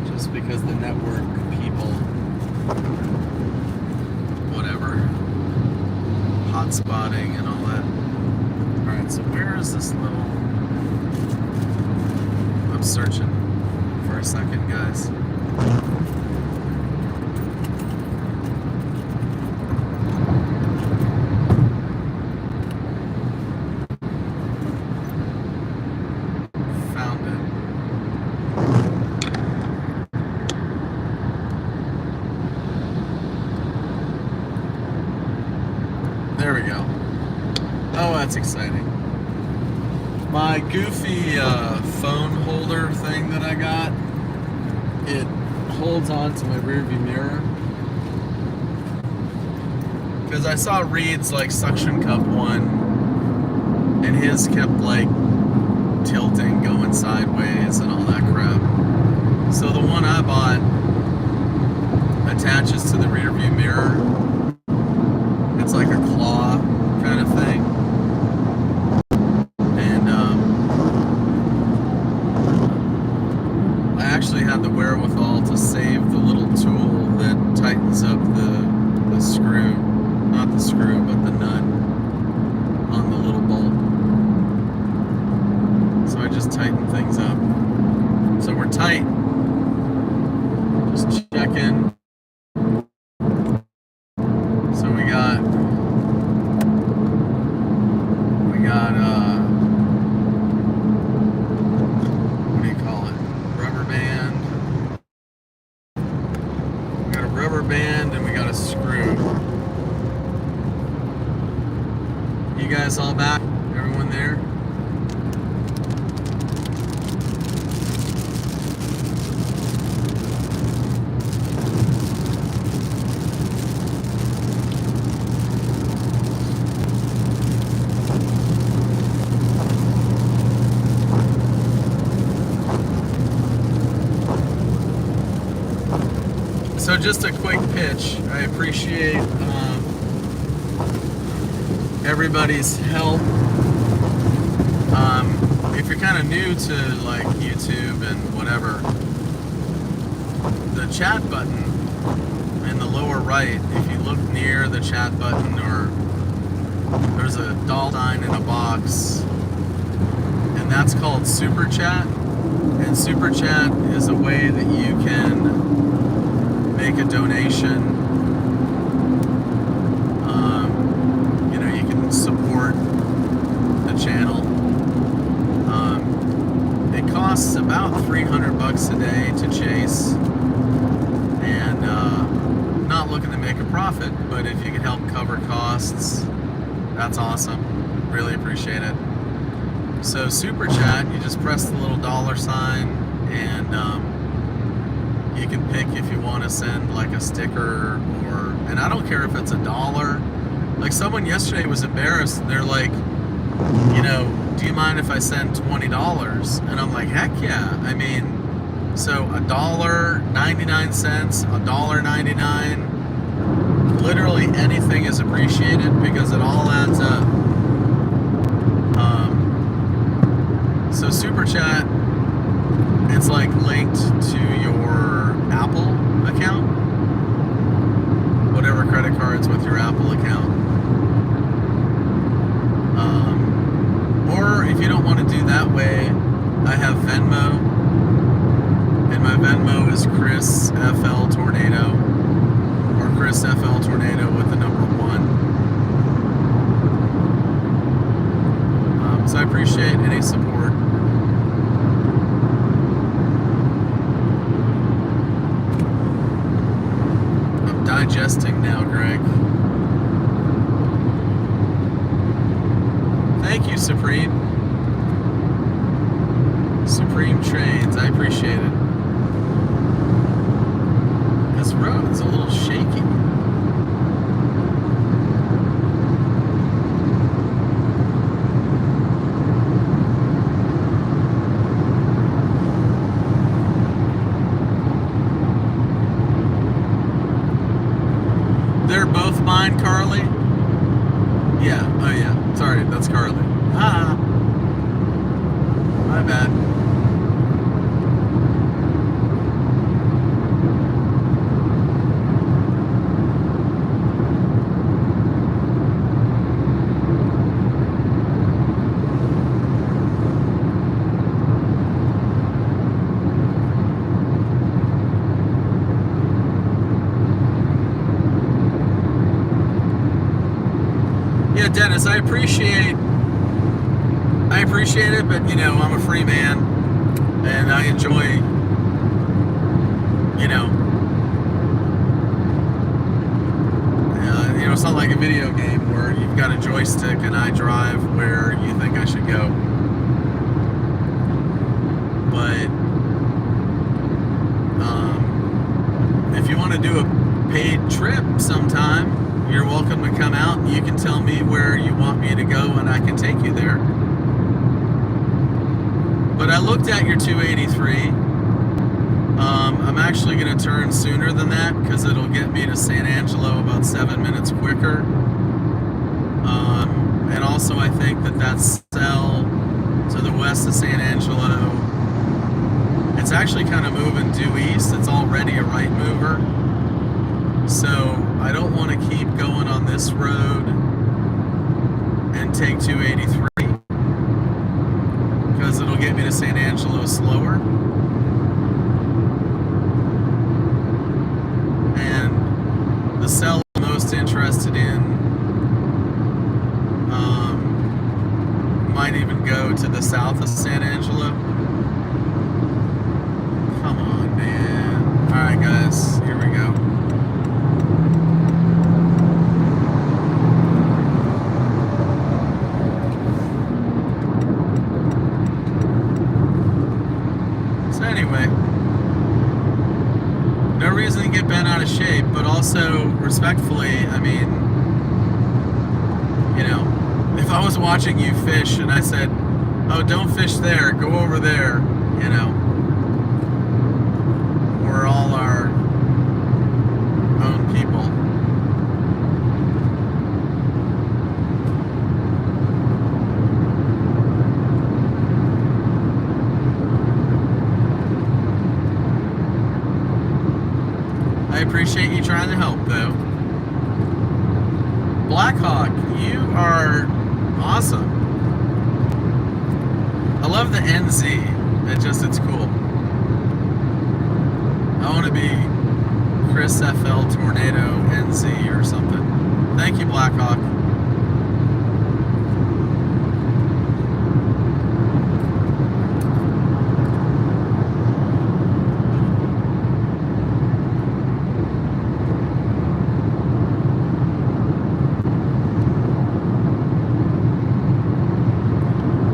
Just because the network people, whatever, hotspotting and all that. Alright, so where is this little... I'm searching for a second, guys. There we go. Oh, that's exciting. My goofy phone holder thing that I got. It holds on to my rearview mirror. Because I saw Reed's like suction cup one, and his kept like tilting, going sideways and all that crap. So the one I bought attaches to the rear view mirror. It's like a claw kind of thing. And I actually had the wherewithal to save the little tool that tightens up the screw. Not the screw, but the nut on the little bolt. So I just tighten things up. So we're tight. Just checking. So we got what do you call it? Rubber band. We got a rubber band and we got a screw. You guys all back? Everyone there? So just a quick pitch. I appreciate everybody's help. If you're kind of new to like YouTube and whatever, the chat button in the lower right, if you look near the chat button, or there's a dollar sign in a box, and that's called Super Chat. And Super Chat is a way that you can make a donation. You can support the channel. It costs about $300 a day to chase, and not looking to make a profit, but if you can help cover costs, that's awesome. Really appreciate it. So Super Chat, you just press the little dollar sign, and you can pick if you want to send like a sticker, and I don't care if it's $1. Like someone yesterday was embarrassed. They're like, do you mind if I send $20? And I'm like, heck yeah. I mean, so $1.99, $1.99, literally anything is appreciated because it all adds up. So Super Chat, it's like linked to your Apple account, whatever credit card's with your Apple account. Or if you don't want to do that way, I have Venmo, and my Venmo is Chris FL Tornado, or Chris FL Tornado with the number 1. So I appreciate any support. I'm digesting now, Greg. Thank you, Supreme Trains. I appreciate it. This road's a little shaky. They're both mine, Carly? Yeah, oh yeah. Sorry, that's Carly. Ah, my bad. Yeah, Dennis, I appreciate it, but I'm a free man, and I enjoy, it's not like a video game where you've got a joystick and I drive where you think I should go. But if you want to do a paid trip sometime, you're welcome to come out and you can tell me where you want me to go and I can take you there. But I looked at your 283. I'm actually going to turn sooner than that because it'll get me to San Angelo about 7 minutes quicker. And also I think that cell to the west of San Angelo, it's actually kind of moving due east. It's already a right mover. So I don't want to keep going on this road and take 283 because it'll get me to San Angelo slower. And the cell I'm most interested in might even go to the south of San Angelo. Come on, man. Alright, guys, here we go. So anyway, no reason to get bent out of shape, but also respectfully, I mean, you know, if I was watching you fish and I said, oh, don't fish there, go over there, you know, we're all our own people. I appreciate you trying to help, though. Blackhawk, you are awesome. I love the NZ. It's cool. I want to be Chris FL Tornado NZ or something. Thank you, Blackhawk.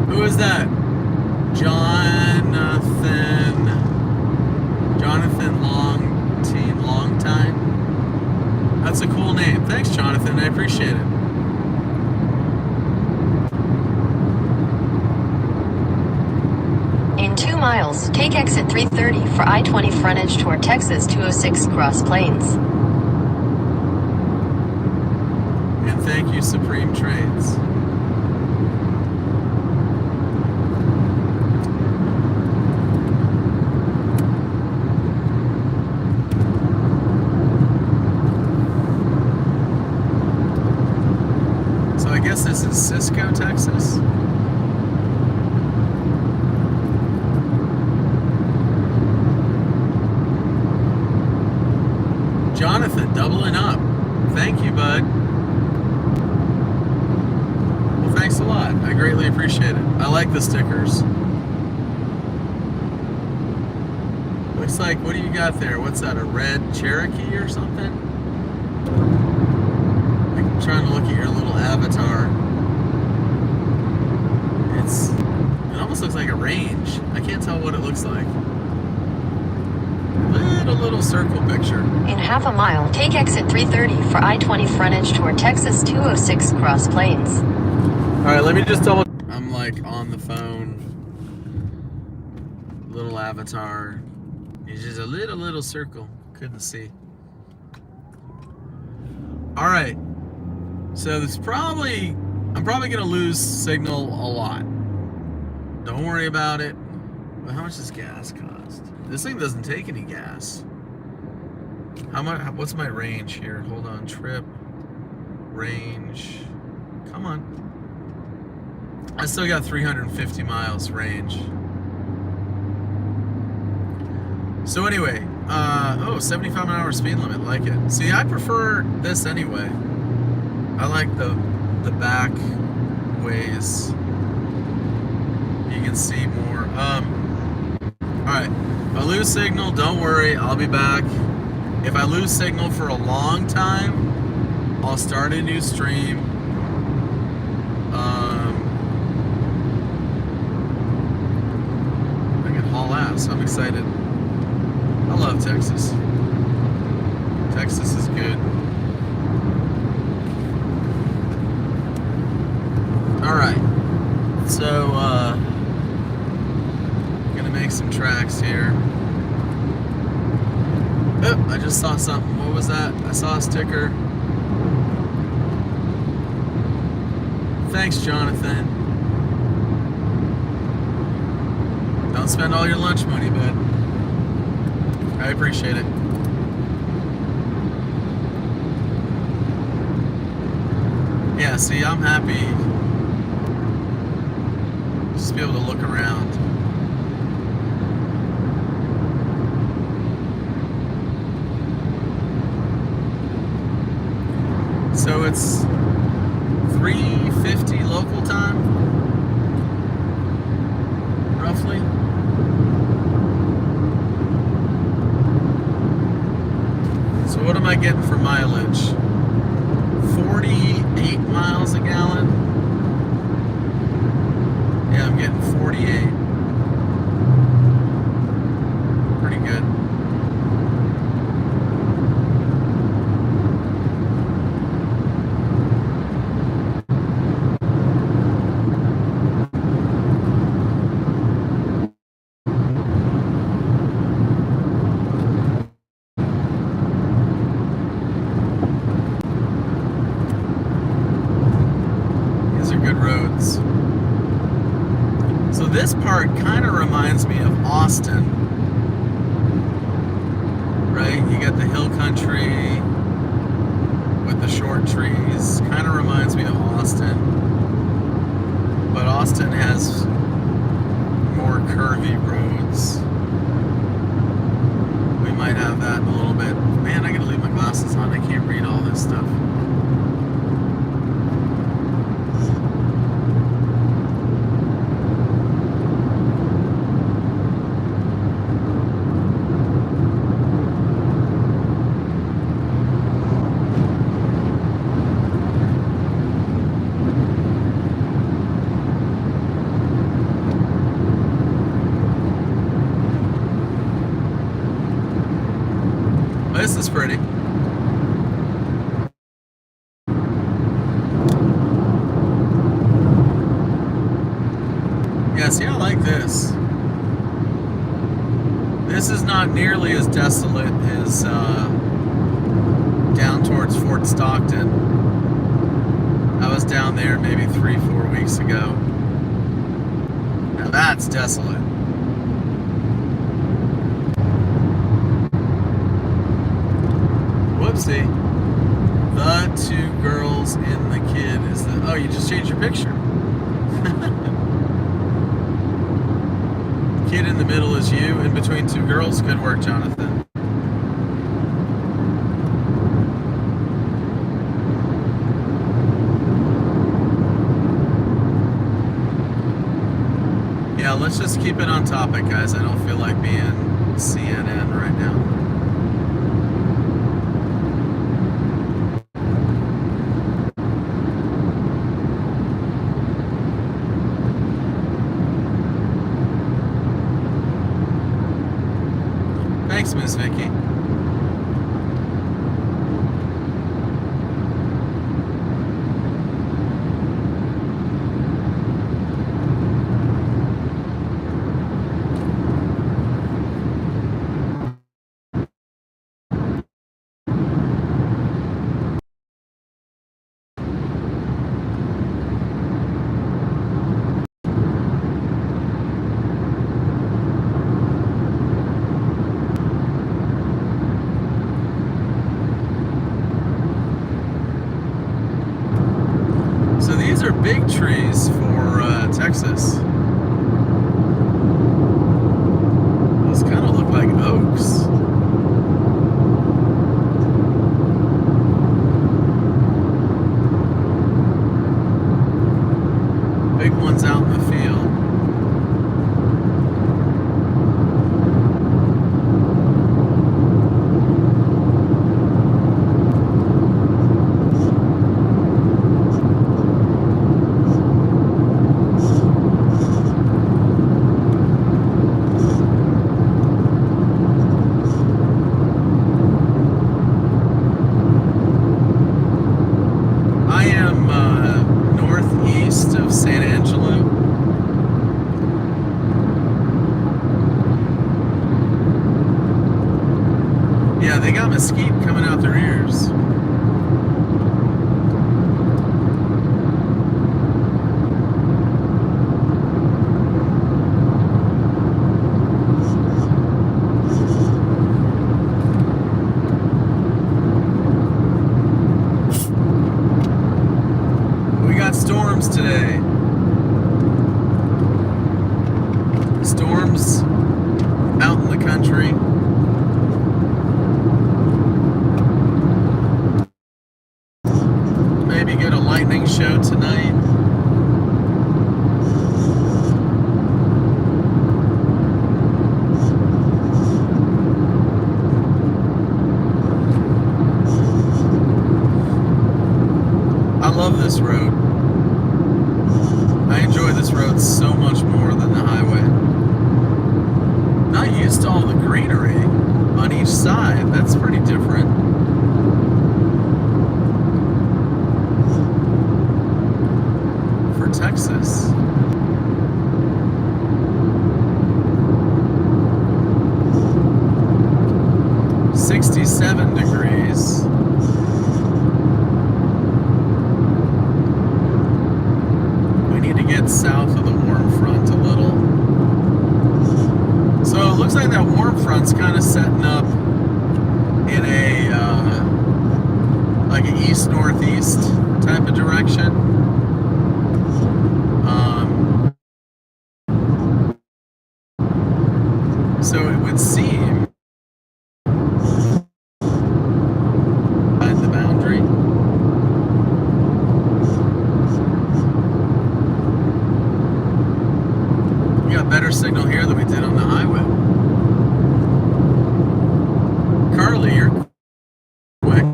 Who is that? Jonathan Long Time. That's a cool name. Thanks, Jonathan. I appreciate it. In 2 miles, take exit 330 for I-20 frontage toward Texas 206 Cross Plains. And thank you, Supreme Trades. This is Cisco, Texas. Jonathan, doubling up. Thank you, bud. Well, thanks a lot. I greatly appreciate it. I like the stickers. Looks like, what do you got there? What's that, a red Cherokee or something? I'm trying to look at your little avatar. It almost looks like a range. I can't tell what it looks like. Little circle picture. In half a mile, take exit 330 for I-20 frontage toward Texas 206 Cross Plains. Alright, let me just double. I'm like on the phone. Little avatar. It's just a little circle. Couldn't see. Alright. So I'm probably gonna lose signal a lot. Don't worry about it. But how much does gas cost? This thing doesn't take any gas. What's my range here? Hold on, trip, range. Come on. I still got 350 miles range. So anyway, 75 an hour speed limit, like it. See, I prefer this anyway. I like the back ways. You can see more. Alright, if I lose signal, don't worry, I'll be back. If I lose signal for a long time, I'll start a new stream. I can haul Yeah, so I'm excited. I love Texas. Texas is good. Alright. So, gonna make some tracks here. Oh, I just saw something. What was that? I saw a sticker. Thanks, Jonathan. Don't spend all your lunch money, bud. I appreciate it. Yeah, see, I'm happy just to be able to look around. So it's 3:50 local time, roughly. So what am I getting for mileage? 48 miles a gallon? Yeah, I'm getting 48. Pretty good. So this part kind of reminds me of Austin, right? You got the hill country with the short trees. Kind of reminds me of Austin, but Austin has more curvy roads. We might have that in a little bit. Man, I gotta leave my glasses on. I can't read all this stuff. This is pretty. Yeah, see, I like this. This is not nearly as desolate as down towards Fort Stockton. I was down there maybe 3-4 weeks ago. Now that's desolate. Whoopsie. The two girls in the kid is the... Oh, you just changed your picture. Kid in the middle is you. In between two girls. Good work, Jonathan. Yeah, let's just keep it on topic, guys. I don't feel like being CNN right now. Thanks, Miss Vicky. Yeah, they got mesquite coming out their ears. We got storms today. Storms out in the country. Maybe get a lightning show tonight. I love this road. I enjoy this road so much more than the highway. Not used to all the greenery on each side. That's pretty different. For Texas. "67 degrees. We need to get south of the warm front a little. So it looks like that warm front's kind of setting up in a like an east-northeast type of direction. So it would seem at the boundary. We got better signal here than we did on the highway. Carly, you're quick.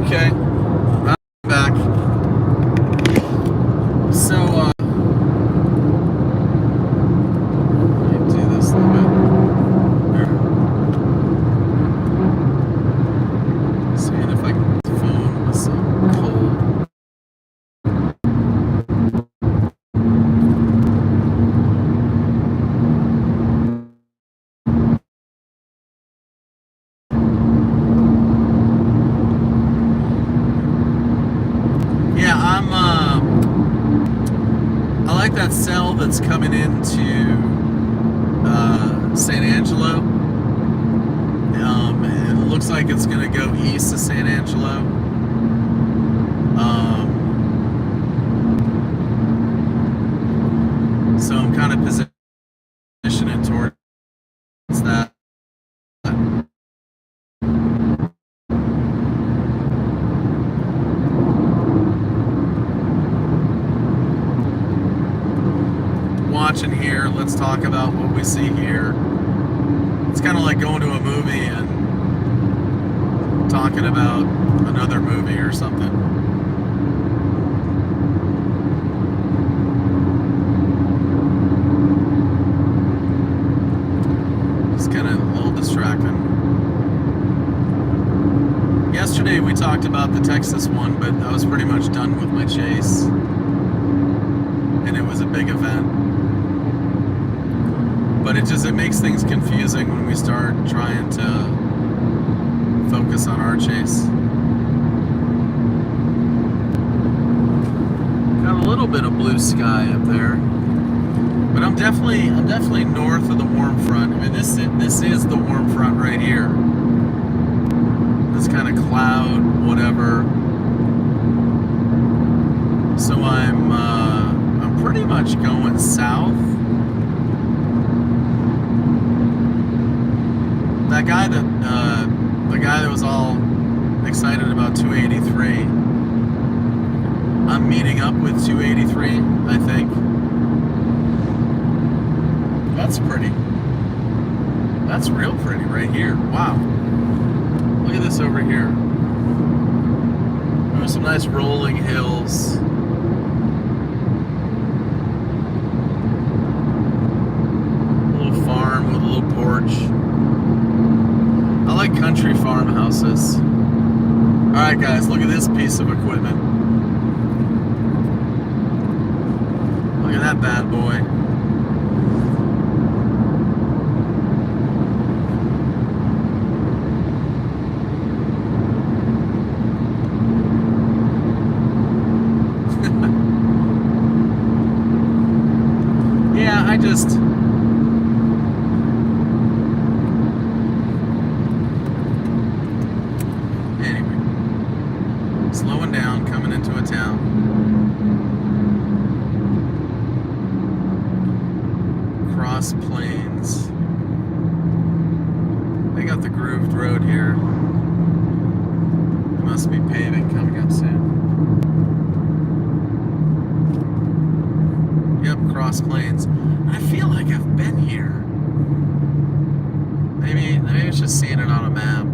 Okay, I'm back. So, let me do this a little bit. There. Seeing if I can get the phone with some cold. Yeah, I like that cell that's coming into San Angelo. It looks like it's going to go east of San Angelo. So I'm kind of positioning towards that. Watching here, let's talk about what we see here. It's kind of like going to a movie and talking about another movie or something. Just kind of a little distracting. Yesterday we talked about the Texas one, but I was pretty much done with my chase. And it was a big event. But it makes things confusing when we start trying to focus on our chase. Got a little bit of blue sky up there, but I'm definitely north of the warm front. I mean, this is the warm front right here. This kind of cloud, whatever. So I'm pretty much going south. The guy that was all excited about 283, I'm meeting up with 283, I think. That's pretty. That's real pretty right here. Wow. Look at this over here. There's some nice rolling hills. A little farm with a little porch. country farmhouses. Alright guys, look at this piece of equipment. Look at that bad boy. Yeah, I just... Anyway. Slowing down, coming into a town. Cross Plains. They got the grooved road here. There must be paving coming up soon. Yep, Cross Plains. I feel like I've been here. Maybe it's just seeing it on a map.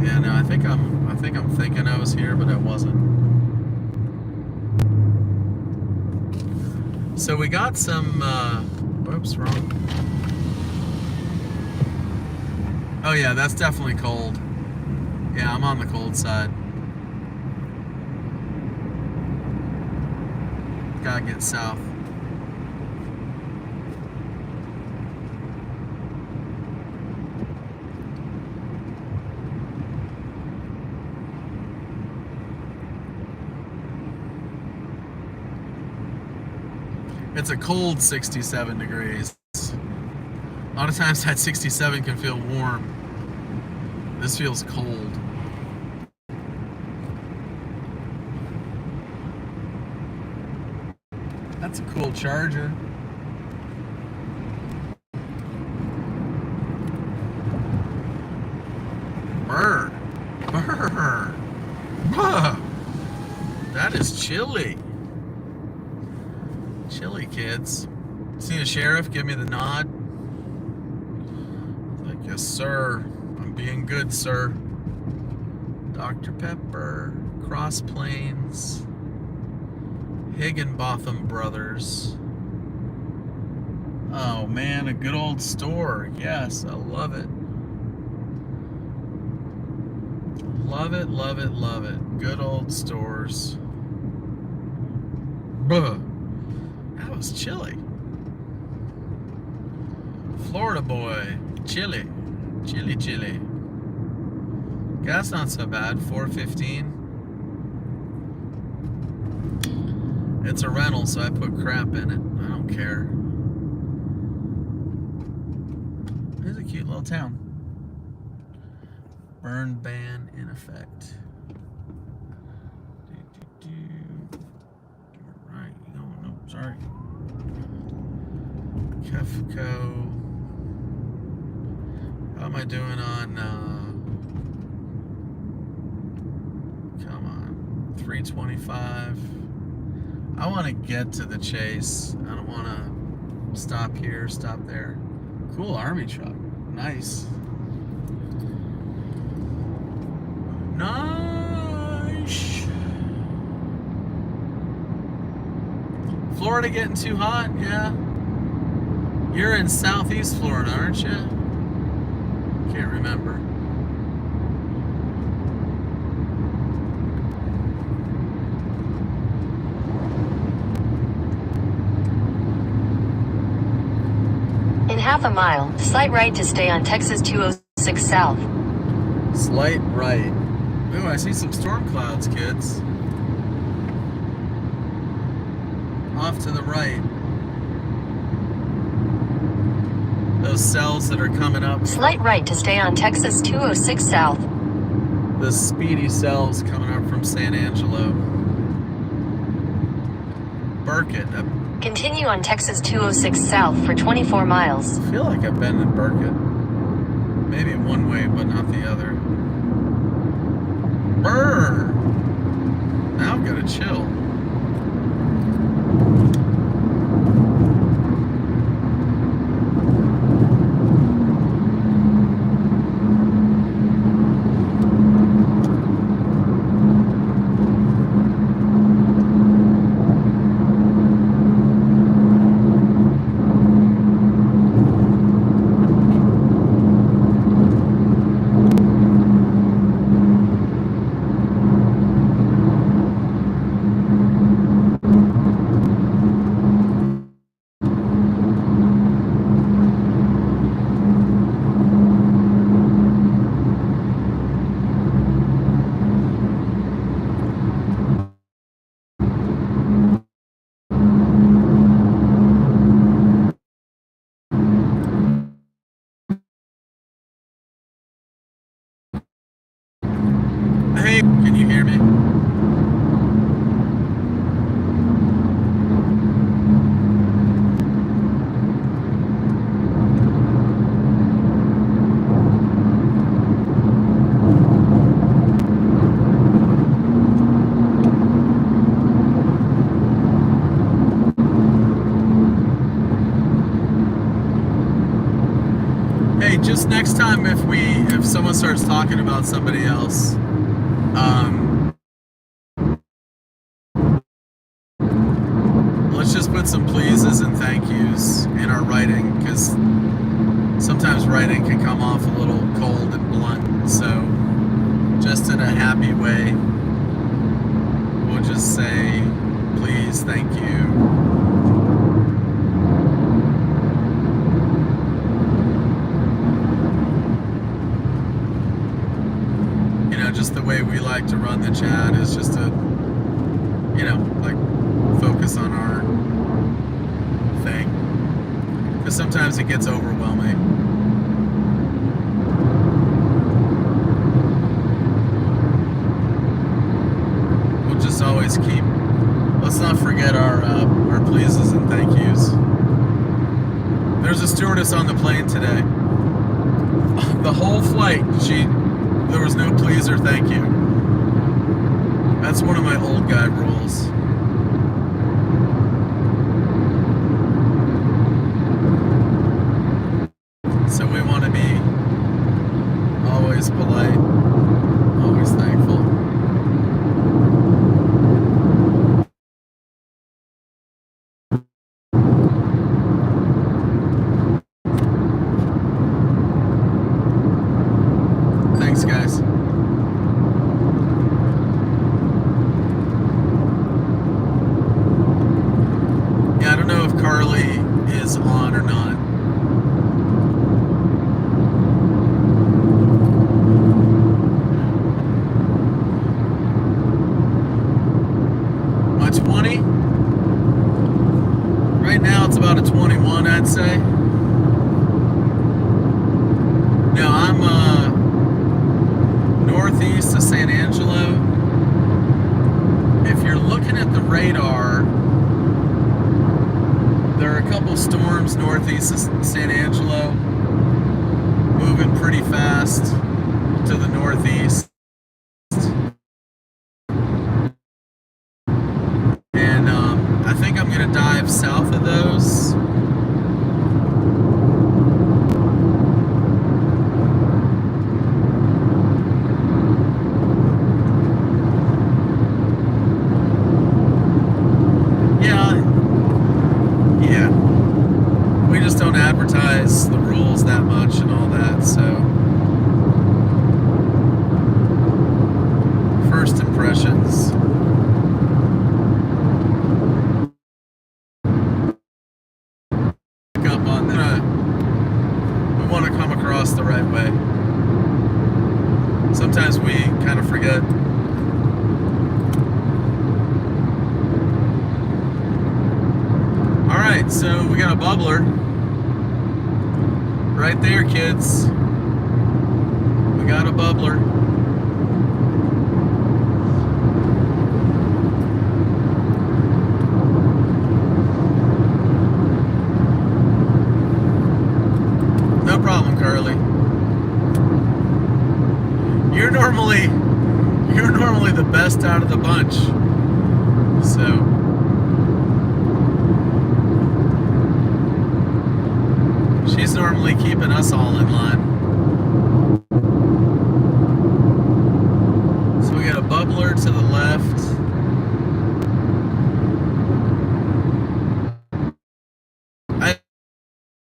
Yeah, no, I think I'm thinking I was here, but I wasn't. So we got some whoops, wrong. Oh yeah, that's definitely cold. Yeah, I'm on the cold side. Gotta get south. It's a cold 67 degrees. A lot of times that 67 can feel warm. This feels cold. That's a cool Charger. Brr. Brr. Brr. That is chilly. Chilly, kids. Seen a sheriff give me the nod. Like, yes, sir. I'm being good, sir. Dr. Pepper, Cross Plains, Higginbotham Brothers. Oh man, a good old store. Yes, I love it. Love it, love it, love it. Good old stores. Buh. That was chilly. Florida boy. Chilly. Chilly, chilly. Gas not so bad. $4.15. It's a rental, so I put crap in it. I don't care. It's a cute little town. Burn ban in effect. Right, you know, no, sorry. Kefco. How am I doing on, come on, 325. I want to get to the chase. I don't want to stop here, stop there. Cool army truck. Nice. Nice. Florida getting too hot? Yeah. You're in Southeast Florida, aren't you? Can't remember. In half a mile, slight right to stay on Texas 206 South. Slight right. Ooh, I see some storm clouds, kids. Off to the right. Those cells that are coming up. Slight right to stay on Texas 206 South. The speedy cells coming up from San Angelo. Burkett. Continue on Texas 206 South for 24 miles. I feel like I've been in Burkett. Maybe one way, but not the other. Brr! Now I've got to chill. Can you hear me? Hey, just next time if someone starts talking about somebody else, let's just put some pleases and thank yous in our writing, because sometimes writing can come off a little cold and blunt. So just in a happy way, we'll just say please, thank you. Just the way we like to run the chat is just to, like focus on our thing. Because sometimes it gets overwhelming. We'll just always let's not forget our pleases and thank yous. There's a stewardess on the plane today. The whole flight, there was no please or thank you. That's one of my old guy rules. So we want to be always polite, always thankful. Thanks, guys. Yeah, I don't know if Carly is on or not. My 20? Right now it's about a 21, I'd say. No, I'm northeast of San Angelo. If you're looking at the radar, there are a couple storms northeast of San Angelo moving pretty fast to the northeast. And I think I'm going to dive south of those. Yeah. We just don't advertise the rules that much and all that, so first impressions. Pick up on that. We want to come across the right way. Sometimes we kind of forget. Alright, so we got a bubbler right there, kids. We got a bubbler. No problem, Carly. You're normally the best out of the bunch. So she's normally keeping us all in line. So we got a bubbler to the left. I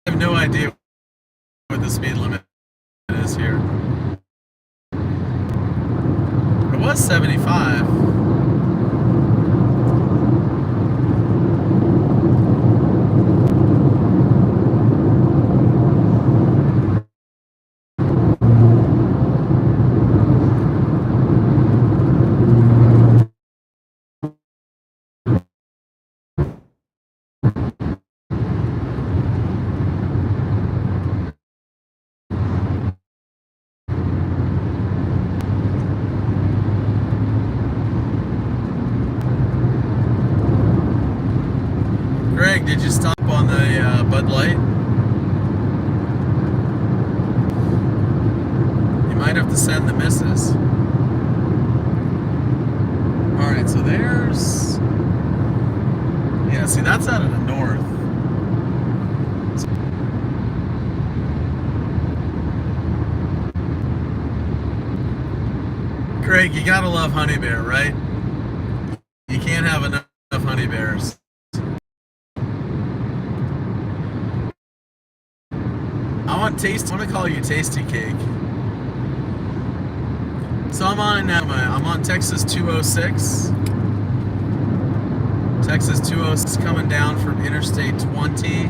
have no idea what the speed limit is here. It was 75. Craig, did you stop on the Bud Light? You might have to send the missus. Alright, so there's... Yeah, see, that's out of the north. Craig, you gotta love Honey Bear, right? You can't have enough Honey Bears. I want to call you Tasty Cake. So I'm on Texas 206. Texas 206 coming down from Interstate 20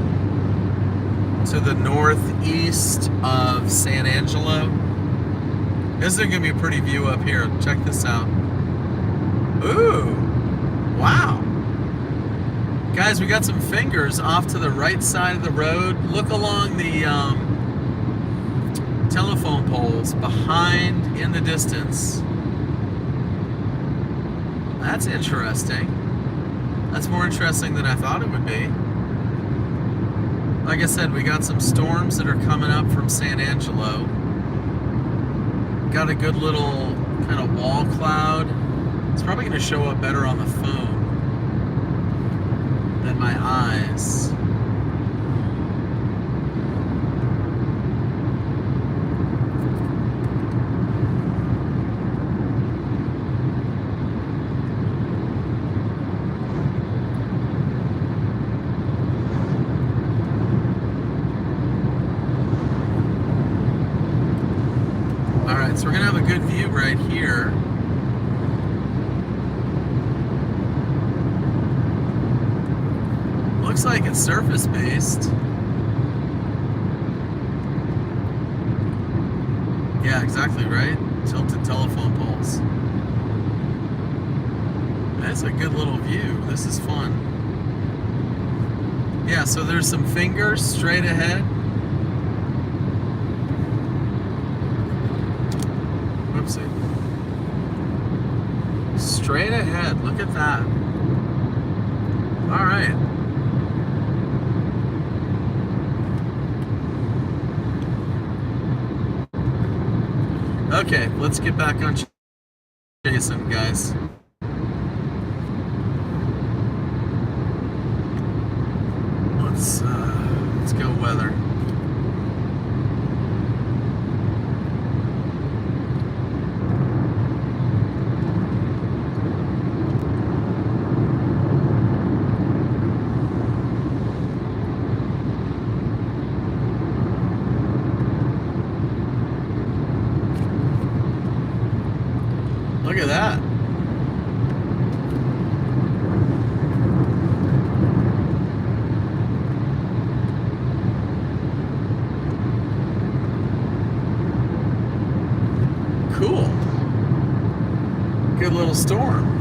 to the northeast of San Angelo. This is gonna be a pretty view up here. Check this out. Ooh, wow. Guys, we got some fingers off to the right side of the road. Look along the telephone poles behind in the distance. That's interesting. That's more interesting than I thought it would be. Like I said, we got some storms that are coming up from San Angelo. Got a good little kind of wall cloud. It's probably going to show up better on the phone than my eyes. So we're going to have a good view right here. Looks like it's surface based. Yeah, exactly right. Tilted telephone poles. That's a good little view. This is fun. Yeah, so there's some fingers straight ahead. Whoopsie. Straight ahead. Look at that. All right. Okay, let's get back on chasing, guys. Let's go weather. Look at that. Cool. Good little storm.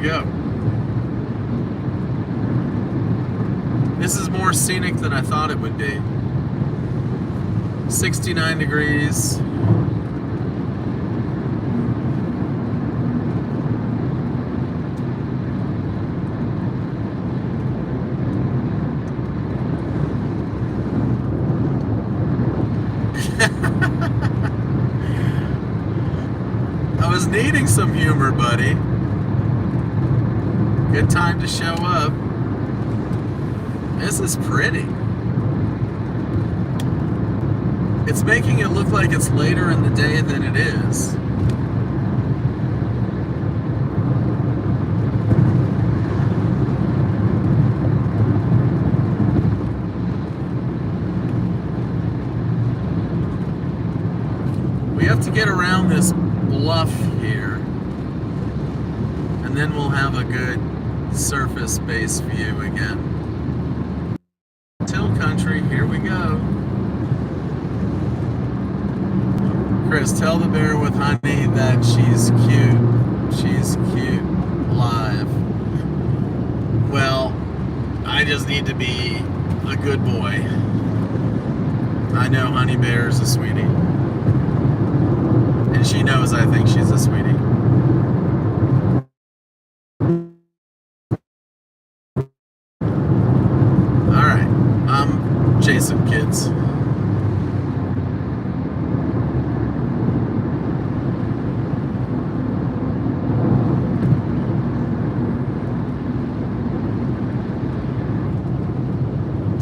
Go. This is more scenic than I thought it would be. 69 degrees. I was needing some humor, buddy. Good time to show up. This is pretty. It's making it look like it's later in the day than it is. have to get around this bluff here, and then we'll have a good surface base view again. Till Country, here we go. Chris, tell the bear with honey that she's cute. She's cute. Live. Well, I just need to be a good boy. I know Honey Bear is a sweetie. And she knows I think she's a sweetie. Alright, I'm chasing kids.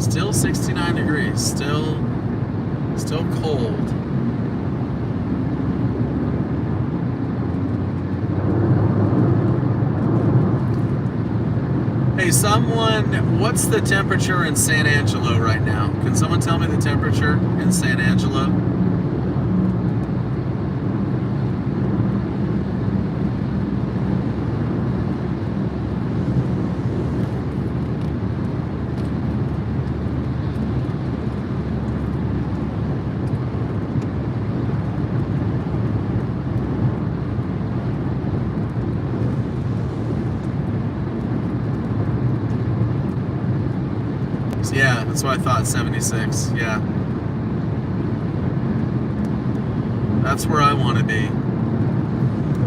Still 69 degrees, still cold. Hey, someone, what's the temperature in San Angelo right now? Can someone tell me the temperature in San Angelo? Yeah, that's what I thought, 76, yeah. That's where I want to be.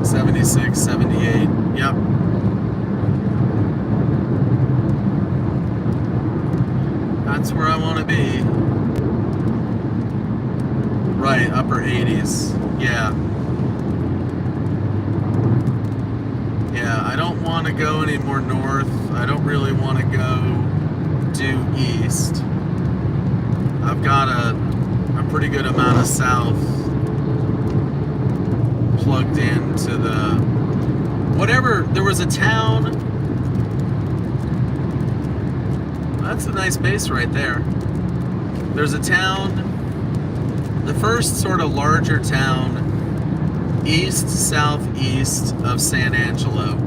76, 78, yep. That's where I want to be. Right, upper 80s, yeah. Yeah, I don't want to go any more north. I don't really want to go due east. I've got a pretty good amount of south plugged into the whatever. There was a town. That's a nice base right there. There's a town, the first sort of larger town east southeast of San Angelo.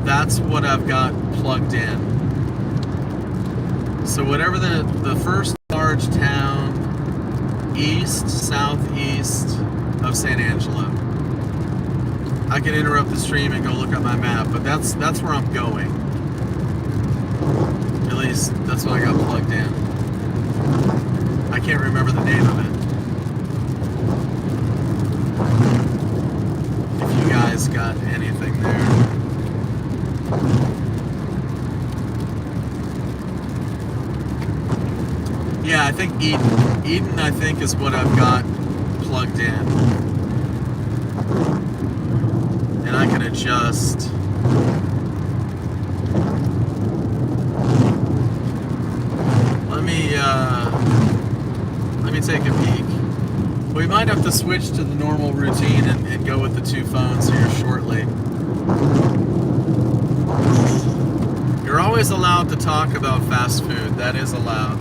That's what I've got plugged in. So whatever the first large town east, southeast of San Angelo. I can interrupt the stream and go look at my map, but that's where I'm going. At least that's what I got plugged in. I can't remember the name of it. If you guys got anything there. Yeah, I think Eden. Eden, I think, is what I've got plugged in. And I can adjust. Let me take a peek. We might have to switch to the normal routine and go with the two phones here shortly. You're always allowed to talk about fast food. That is allowed.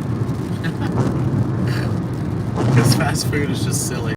Because fast food is just silly.